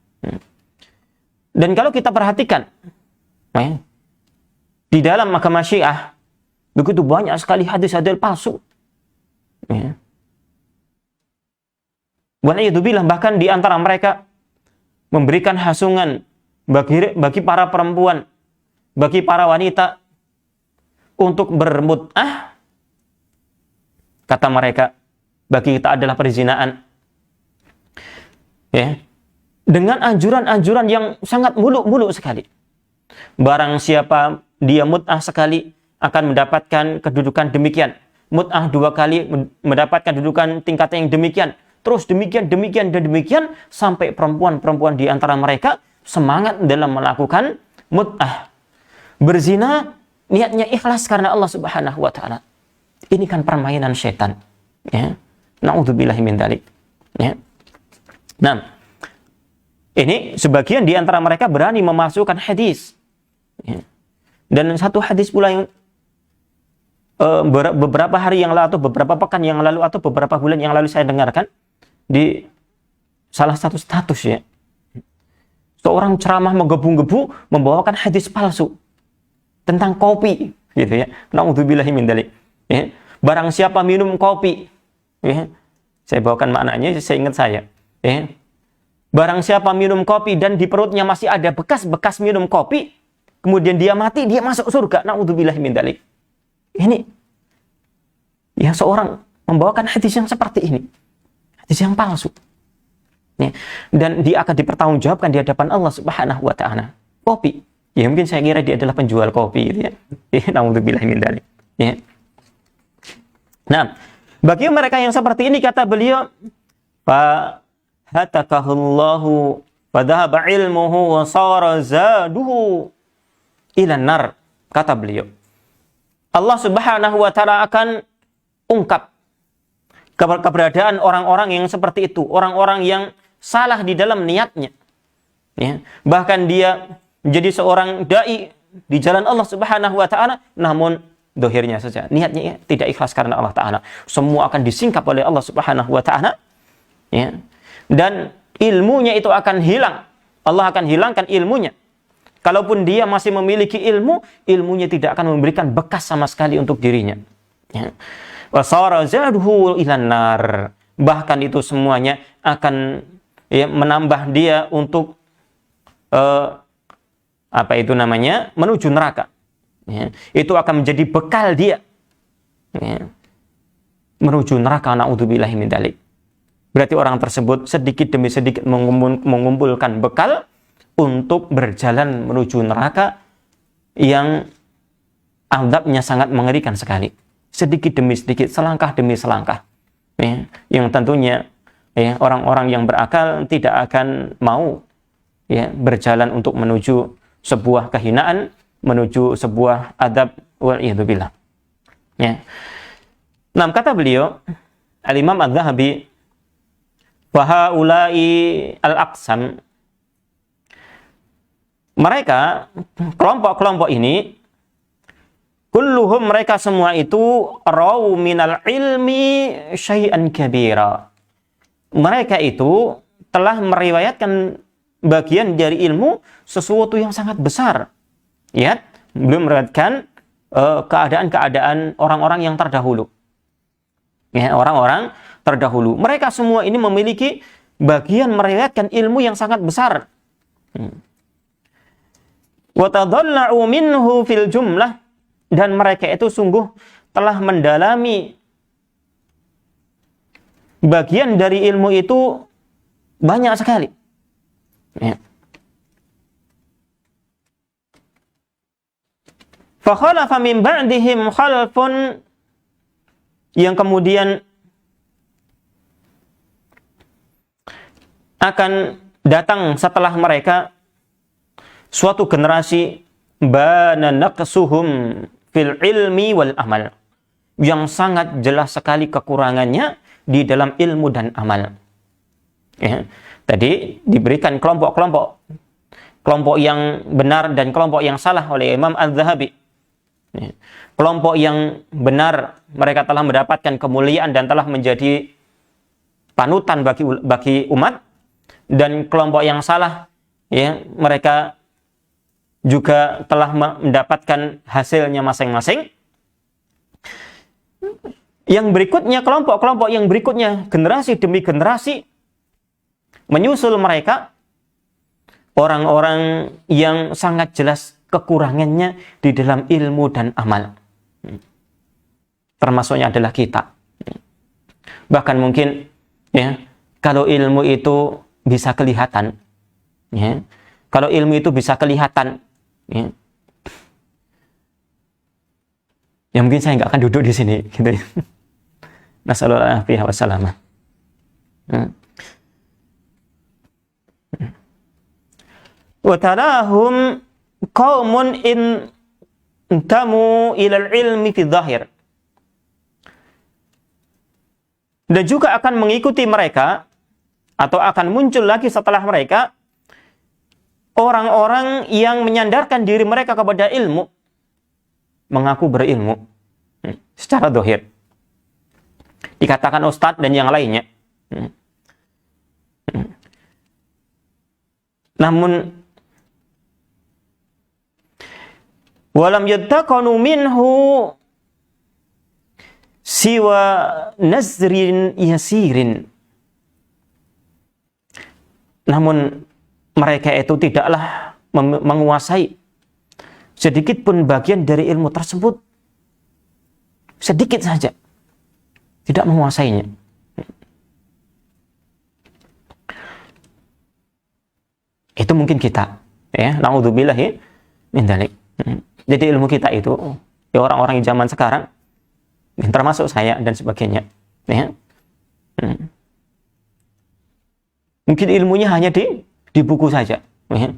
Dan kalau kita perhatikan, ya, di dalam agama Syiah begitu banyak sekali hadis-hadis palsu. Ya. Wal'iyadzubillah, bahkan di antara mereka memberikan hasungan bagi para perempuan, bagi para wanita untuk bermut'ah, kata mereka, bagi kita adalah perzinaan. Ya. Dengan anjuran-anjuran yang sangat muluk-muluk sekali. Barang siapa dia mut'ah sekali akan mendapatkan kedudukan demikian. Mut'ah 2 kali mendapatkan kedudukan tingkatan yang demikian. Terus demikian, demikian, dan demikian sampai perempuan-perempuan di antara mereka semangat dalam melakukan mut'ah. Berzina niatnya ikhlas karena Allah Subhanahu wa taala. Ini kan permainan setan. Ya. Na'udzubillahi min dzalik. Ya. Nah, ini sebagian di antara mereka berani memasukkan hadis. Ya. Dan satu hadis pula yang beberapa hari yang lalu atau beberapa pekan yang lalu atau beberapa bulan yang lalu saya dengarkan di salah satu status ya. Seorang ceramah menggebu-gebu membawakan hadis palsu tentang kopi gitu ya. Na'udzubillahi min dzalik. Ya. Barang siapa minum kopi, ya. Saya bawakan maknanya, saya ingat saya. Ya. Barang siapa minum kopi dan di perutnya masih ada bekas-bekas minum kopi, kemudian dia mati, dia masuk surga. Na'udzubillahi min dzalik. Ini ya seorang membawakan hadis yang seperti ini. Hadis yang palsu. Ya. Dan dia akan dipertanggungjawabkan di hadapan Allah Subhanahu wa taala. Kopi. Ya mungkin saya kira dia adalah penjual kopi gitu ya. Na'udzubillahi min dzalik. Ya. Nah, bagi mereka yang seperti ini kata beliau, fa hatakahullahu fadhaba ilmuhu wa sara zaduhu ila nar. Kata beliau, Allah Subhanahu wa taala akan ungkap keberadaan orang-orang yang seperti itu, orang-orang yang salah di dalam niatnya. Ya. Bahkan dia menjadi seorang dai di jalan Allah Subhanahu wa taala, namun dohirnya saja, niatnya tidak ikhlas karena Allah taala. Semua akan disingkap oleh Allah Subhanahu wa taala. Ya. Dan ilmunya itu akan hilang. Allah akan hilangkan ilmunya. Kalaupun dia masih memiliki ilmu, ilmunya tidak akan memberikan bekas sama sekali untuk dirinya. Ya. Wasara zaduhu ilan nar. Bahkan itu semuanya akan ya, menambah dia untuk menuju neraka. Ya. Itu akan menjadi bekal dia. Ya. Menuju neraka, na'udzubillahi min dzalik. Berarti orang tersebut sedikit demi sedikit mengumpulkan bekal untuk berjalan menuju neraka yang azabnya sangat mengerikan sekali. Sedikit demi sedikit, selangkah demi selangkah. Ya, yang tentunya ya, orang-orang yang berakal tidak akan mau ya, berjalan untuk menuju sebuah kehinaan, menuju sebuah adab wal'iyadzubillah. Ya. Nah, kata beliau, Al-Imam Adz-Dzahabi, fahaulai al-aqsam, mereka, kelompok-kelompok ini, kulluhum, mereka semua itu, raw minal ilmi syai'an kabira. Mereka itu telah meriwayatkan bagian dari ilmu sesuatu yang sangat besar. Ya, belum meriwayatkan keadaan-keadaan orang-orang yang terdahulu. Ya, orang-orang terdahulu. Mereka semua ini memiliki bagian meriwayatkan ilmu yang sangat besar. Watadalla'u minhu fil jumlah, dan mereka itu sungguh telah mendalami bagian dari ilmu itu banyak sekali. Ya. Fa khalafa min ba'dihim khalfun, yang kemudian akan datang setelah mereka suatu generasi bana naqsuhum fil ilmi wal amal, yang sangat jelas sekali kekurangannya di dalam ilmu dan amal. Ya. Tadi diberikan kelompok-kelompok, kelompok yang benar dan kelompok yang salah oleh Imam Adz-Dzahabi. Ya. Kelompok yang benar, mereka telah mendapatkan kemuliaan dan telah menjadi panutan bagi umat, dan kelompok yang salah, ya, mereka juga telah mendapatkan hasilnya masing-masing. Yang berikutnya, kelompok-kelompok yang berikutnya, generasi demi generasi, menyusul mereka, orang-orang yang sangat jelas kekurangannya di dalam ilmu dan amal. Termasuknya adalah kita. Bahkan mungkin ya, kalau ilmu itu bisa kelihatan, ya, kalau ilmu itu bisa kelihatan, ya, ya mungkin saya nggak akan duduk di sini, gitu ya. Nasallallahu alaihi wasallam. Wa tarahum qaumun in tamu ilal ilmi fi dhahir. Dan juga akan mengikuti mereka atau akan muncul lagi setelah mereka orang-orang yang menyandarkan diri mereka kepada ilmu, mengaku berilmu secara zahir. Dikatakan ustadz dan yang lainnya. Namun walam yattaqanu minhu siwa nazrin yasirin. Namun mereka itu tidaklah menguasai sedikit pun bagian dari ilmu tersebut. Sedikit saja. Tidak menguasainya. Itu mungkin kita. Ya, naudzubillahi min dzalik. Jadi ilmu kita itu, ya orang-orang di zaman sekarang, termasuk saya dan sebagainya. Ya. Mungkin ilmunya hanya di buku saja. Ya.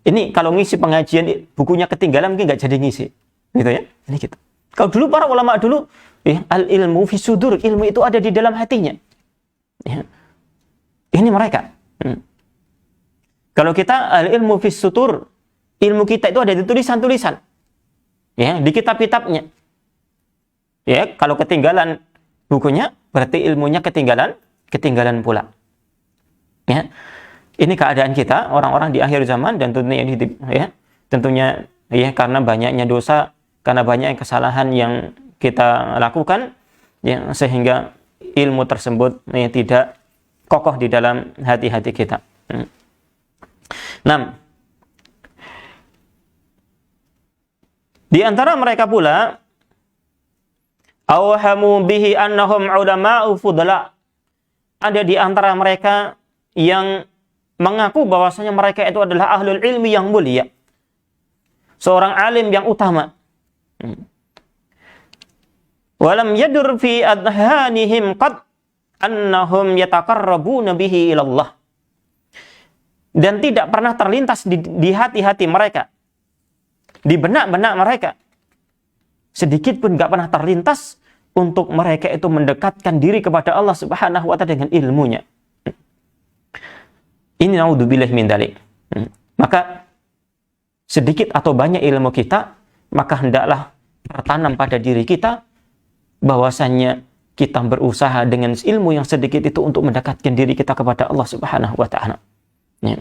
Ini kalau ngisi pengajian, bukunya ketinggalan mungkin nggak jadi ngisi. Gitu ya. Ini gitu. Kalau dulu para ulama dulu, ya, al-ilmu fi sudur, ilmu itu ada di dalam hatinya. Ya. Ini mereka. Kalau kita al-ilmu fi sutur, ilmu kita itu ada di tulisan-tulisan. Ya, di kitab-kitabnya. Ya, kalau ketinggalan bukunya, berarti ilmunya ketinggalan pula. Ya. Ini keadaan kita, orang-orang di akhir zaman, dan tentunya ya, karena banyaknya dosa, karena banyak kesalahan yang kita lakukan, ya, sehingga ilmu tersebut ya, tidak kokoh di dalam hati-hati kita. Nah, di antara mereka pula, awhamu bihi annahum ulama'u fudala. Ada di antara mereka yang mengaku bahwasanya mereka itu adalah ahlul ilmi yang mulia. Seorang alim yang utama. Walam yadur fi adhanihim qad annahum yataqarrabuna bihi ilallah. Dan tidak pernah terlintas di hati-hati mereka, di benak-benak mereka, sedikit pun gak pernah terlintas untuk mereka itu mendekatkan diri kepada Allah Subhanahu wa ta'ala dengan ilmunya. Ini naudzubillahi min dzalik. Maka sedikit atau banyak ilmu kita, maka hendaklah tertanam pada diri kita bahwasannya kita berusaha dengan ilmu yang sedikit itu untuk mendekatkan diri kita kepada Allah Subhanahu wa ta'ala. Ya.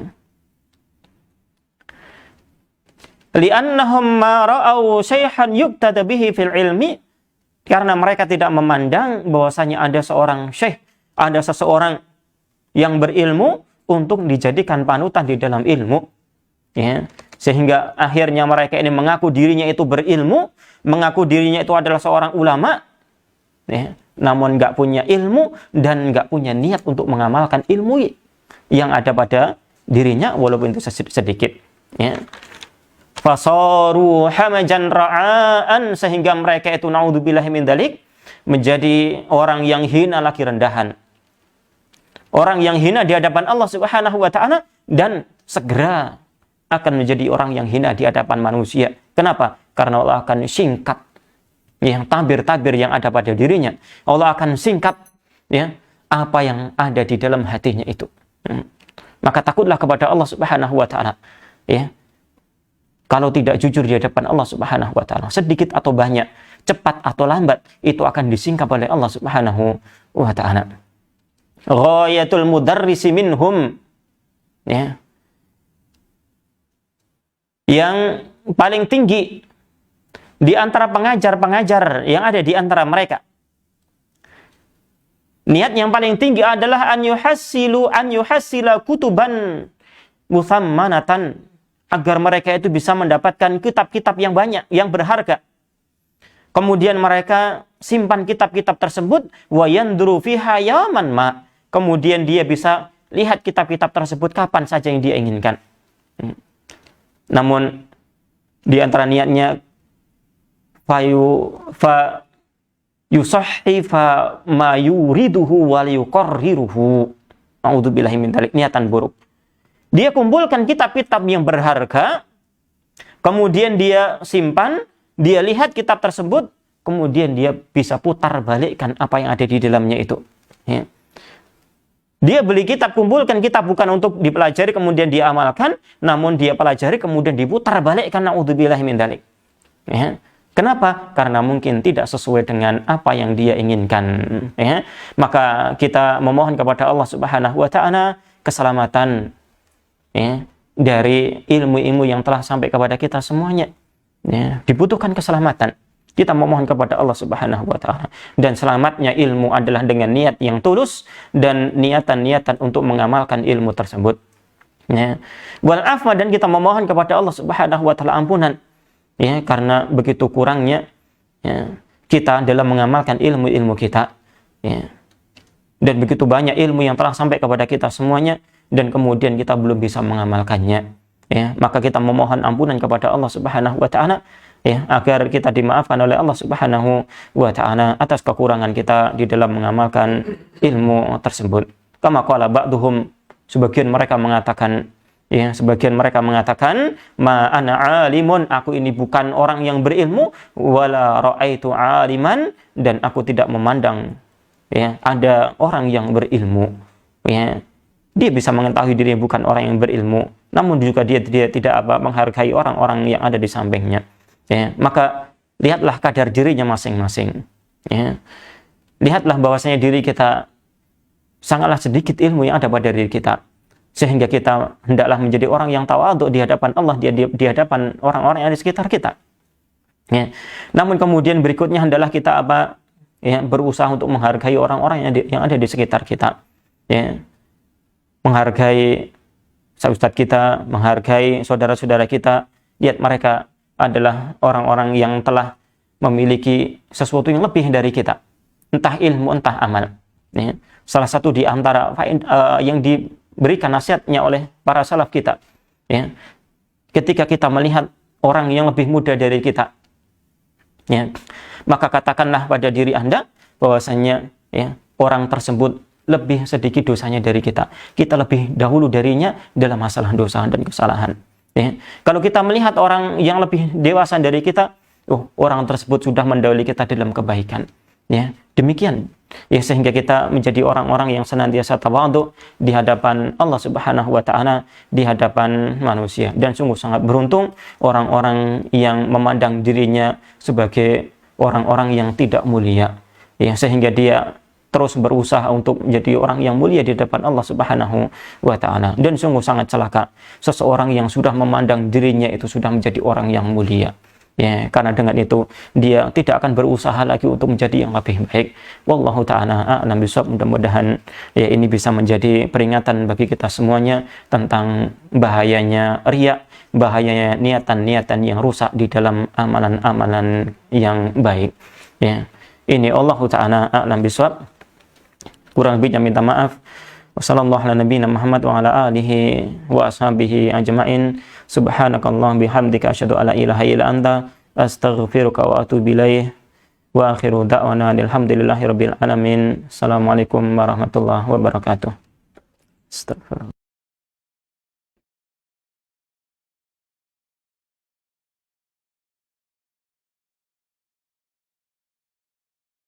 Li'annahum ma ra'au syai'han yuqtada bihi fil ilmi, karena mereka tidak memandang bahwasanya ada seorang syekh, ada seseorang yang berilmu untuk dijadikan panutan di dalam ilmu. Ya. Sehingga akhirnya mereka ini mengaku dirinya itu berilmu, mengaku dirinya itu adalah seorang ulama, ya, namun nggak punya ilmu dan nggak punya niat untuk mengamalkan ilmu yang ada pada dirinya walaupun itu sedikit. Ya. Fasaru hamajan ra'aan, sehingga mereka itu naudzubillahi min dzalik menjadi orang yang hina lagi rendahan. Orang yang hina di hadapan Allah Subhanahu wa ta'ala dan segera akan menjadi orang yang hina di hadapan manusia. Kenapa? Karena Allah akan singkap yang tabir-tabir yang ada pada dirinya. Allah akan singkap ya apa yang ada di dalam hatinya itu. Maka takutlah kepada Allah Subhanahu wa ta'ala. Ya. Kalau tidak jujur di hadapan Allah Subhanahu wa ta'ala, sedikit atau banyak, cepat atau lambat, itu akan disingkap oleh Allah Subhanahu wa ta'ala. Ghayatul mudarrisi minhum, ya, yang paling tinggi di antara pengajar-pengajar yang ada di antara mereka, niat yang paling tinggi adalah an yuhassila kutuban musammanatan, agar mereka itu bisa mendapatkan kitab-kitab yang banyak, yang berharga. Kemudian mereka simpan kitab-kitab tersebut, wa yanduru fiha yaman ma. Kemudian dia bisa lihat kitab-kitab tersebut kapan saja yang dia inginkan. Namun di antara niatnya fa yusahhifa ma yuriduhu wa yuqarriruhu. A'udzubillahi min dzalik, niatan buruk. Dia kumpulkan kitab-kitab yang berharga, kemudian dia simpan, dia lihat kitab tersebut, kemudian dia bisa putar balikkan apa yang ada di dalamnya itu. Ya. Dia beli kitab, kumpulkan kitab bukan untuk dipelajari kemudian dia amalkan, namun dia pelajari kemudian diputar balikkan. Na'udzubillahi min dzalik. Ya. Kenapa? Karena mungkin tidak sesuai dengan apa yang dia inginkan. Ya. Maka kita memohon kepada Allah Subhanahu wa Ta'ala keselamatan, ya, dari ilmu-ilmu yang telah sampai kepada kita semuanya. Ya. Dibutuhkan keselamatan. Kita memohon kepada Allah Subhanahu wa Ta'ala. Dan selamatnya ilmu adalah dengan niat yang tulus dan niatan-niatan untuk mengamalkan ilmu tersebut. Ya. Wal afwa, dan kita memohon kepada Allah Subhanahu wa Ta'ala ampunan. Ya, karena begitu kurangnya, ya, kita dalam mengamalkan ilmu-ilmu kita. Ya. Dan begitu banyak ilmu yang telah sampai kepada kita semuanya, dan kemudian kita belum bisa mengamalkannya. Ya. Maka kita memohon ampunan kepada Allah Subhanahu wa Ta'ala, ya, agar kita dimaafkan oleh Allah Subhanahu wa Ta'ala atas kekurangan kita di dalam mengamalkan ilmu tersebut. Kama qala ba'duhum, sebagian mereka mengatakan, ya, sebagian mereka mengatakan, ma ana alimun, aku ini bukan orang yang berilmu, wala ra'aitu aliman, dan aku tidak memandang, ya, ada orang yang berilmu. Ya, dia bisa mengetahui dirinya bukan orang yang berilmu, namun juga dia tidak menghargai orang-orang yang ada di sampingnya. Ya, maka lihatlah kadar dirinya masing-masing. Ya. Lihatlah bahwasanya diri kita sangatlah sedikit ilmu yang ada pada diri kita, sehingga kita hendaklah menjadi orang yang tawadhu di hadapan Allah, di hadapan orang-orang yang ada di sekitar kita. Ya. Namun kemudian berikutnya hendaklah kita ya, berusaha untuk menghargai orang-orang yang ada di sekitar kita. Ya. Menghargai ustadz kita, menghargai saudara-saudara kita. Lihat mereka adalah orang-orang yang telah memiliki sesuatu yang lebih dari kita, entah ilmu, entah amal. Ya. Salah satu di antara yang diberikan nasihatnya oleh para salaf kita, ya, ketika kita melihat orang yang lebih muda dari kita, ya, maka katakanlah pada diri Anda bahwasanya, ya, orang tersebut lebih sedikit dosanya dari kita. Kita lebih dahulu darinya dalam masalah dosa dan kesalahan. Ya. Kalau kita melihat orang yang lebih dewasa dari kita, orang tersebut sudah mendahului kita dalam kebaikan. Ya, demikian. Ya, sehingga kita menjadi orang-orang yang senantiasa tawadhu di hadapan Allah Subhanahu wa Ta'ala, di hadapan manusia. Dan sungguh sangat beruntung orang-orang yang memandang dirinya sebagai orang-orang yang tidak mulia. Ya, sehingga dia terus berusaha untuk menjadi orang yang mulia di depan Allah Subhanahu wa Ta'ala. Dan sungguh sangat celaka seseorang yang sudah memandang dirinya itu sudah menjadi orang yang mulia. Ya, karena dengan itu dia tidak akan berusaha lagi untuk menjadi yang lebih baik. Wallahu ta'ala a'lam bishawab. Mudah-mudahan, ya, ini bisa menjadi peringatan bagi kita semuanya tentang bahayanya riya, bahayanya niatan-niatan yang rusak di dalam amalan-amalan yang baik. Ya, ini Allahu ta'ala a'lam bishawab. Kurang lebihnya minta maaf. Wassallallahu ala nabiyina Muhammad wa ala alihi wa ashabihi ajma'in. Subhanakallah bihamdika asyhadu alla ilaha illa anta astaghfiruka wa atubu ilaih. Wa akhiru da'wana alhamdulillahi rabbil alamin. Assalamualaikum warahmatullahi wabarakatuh. Astagfirullah.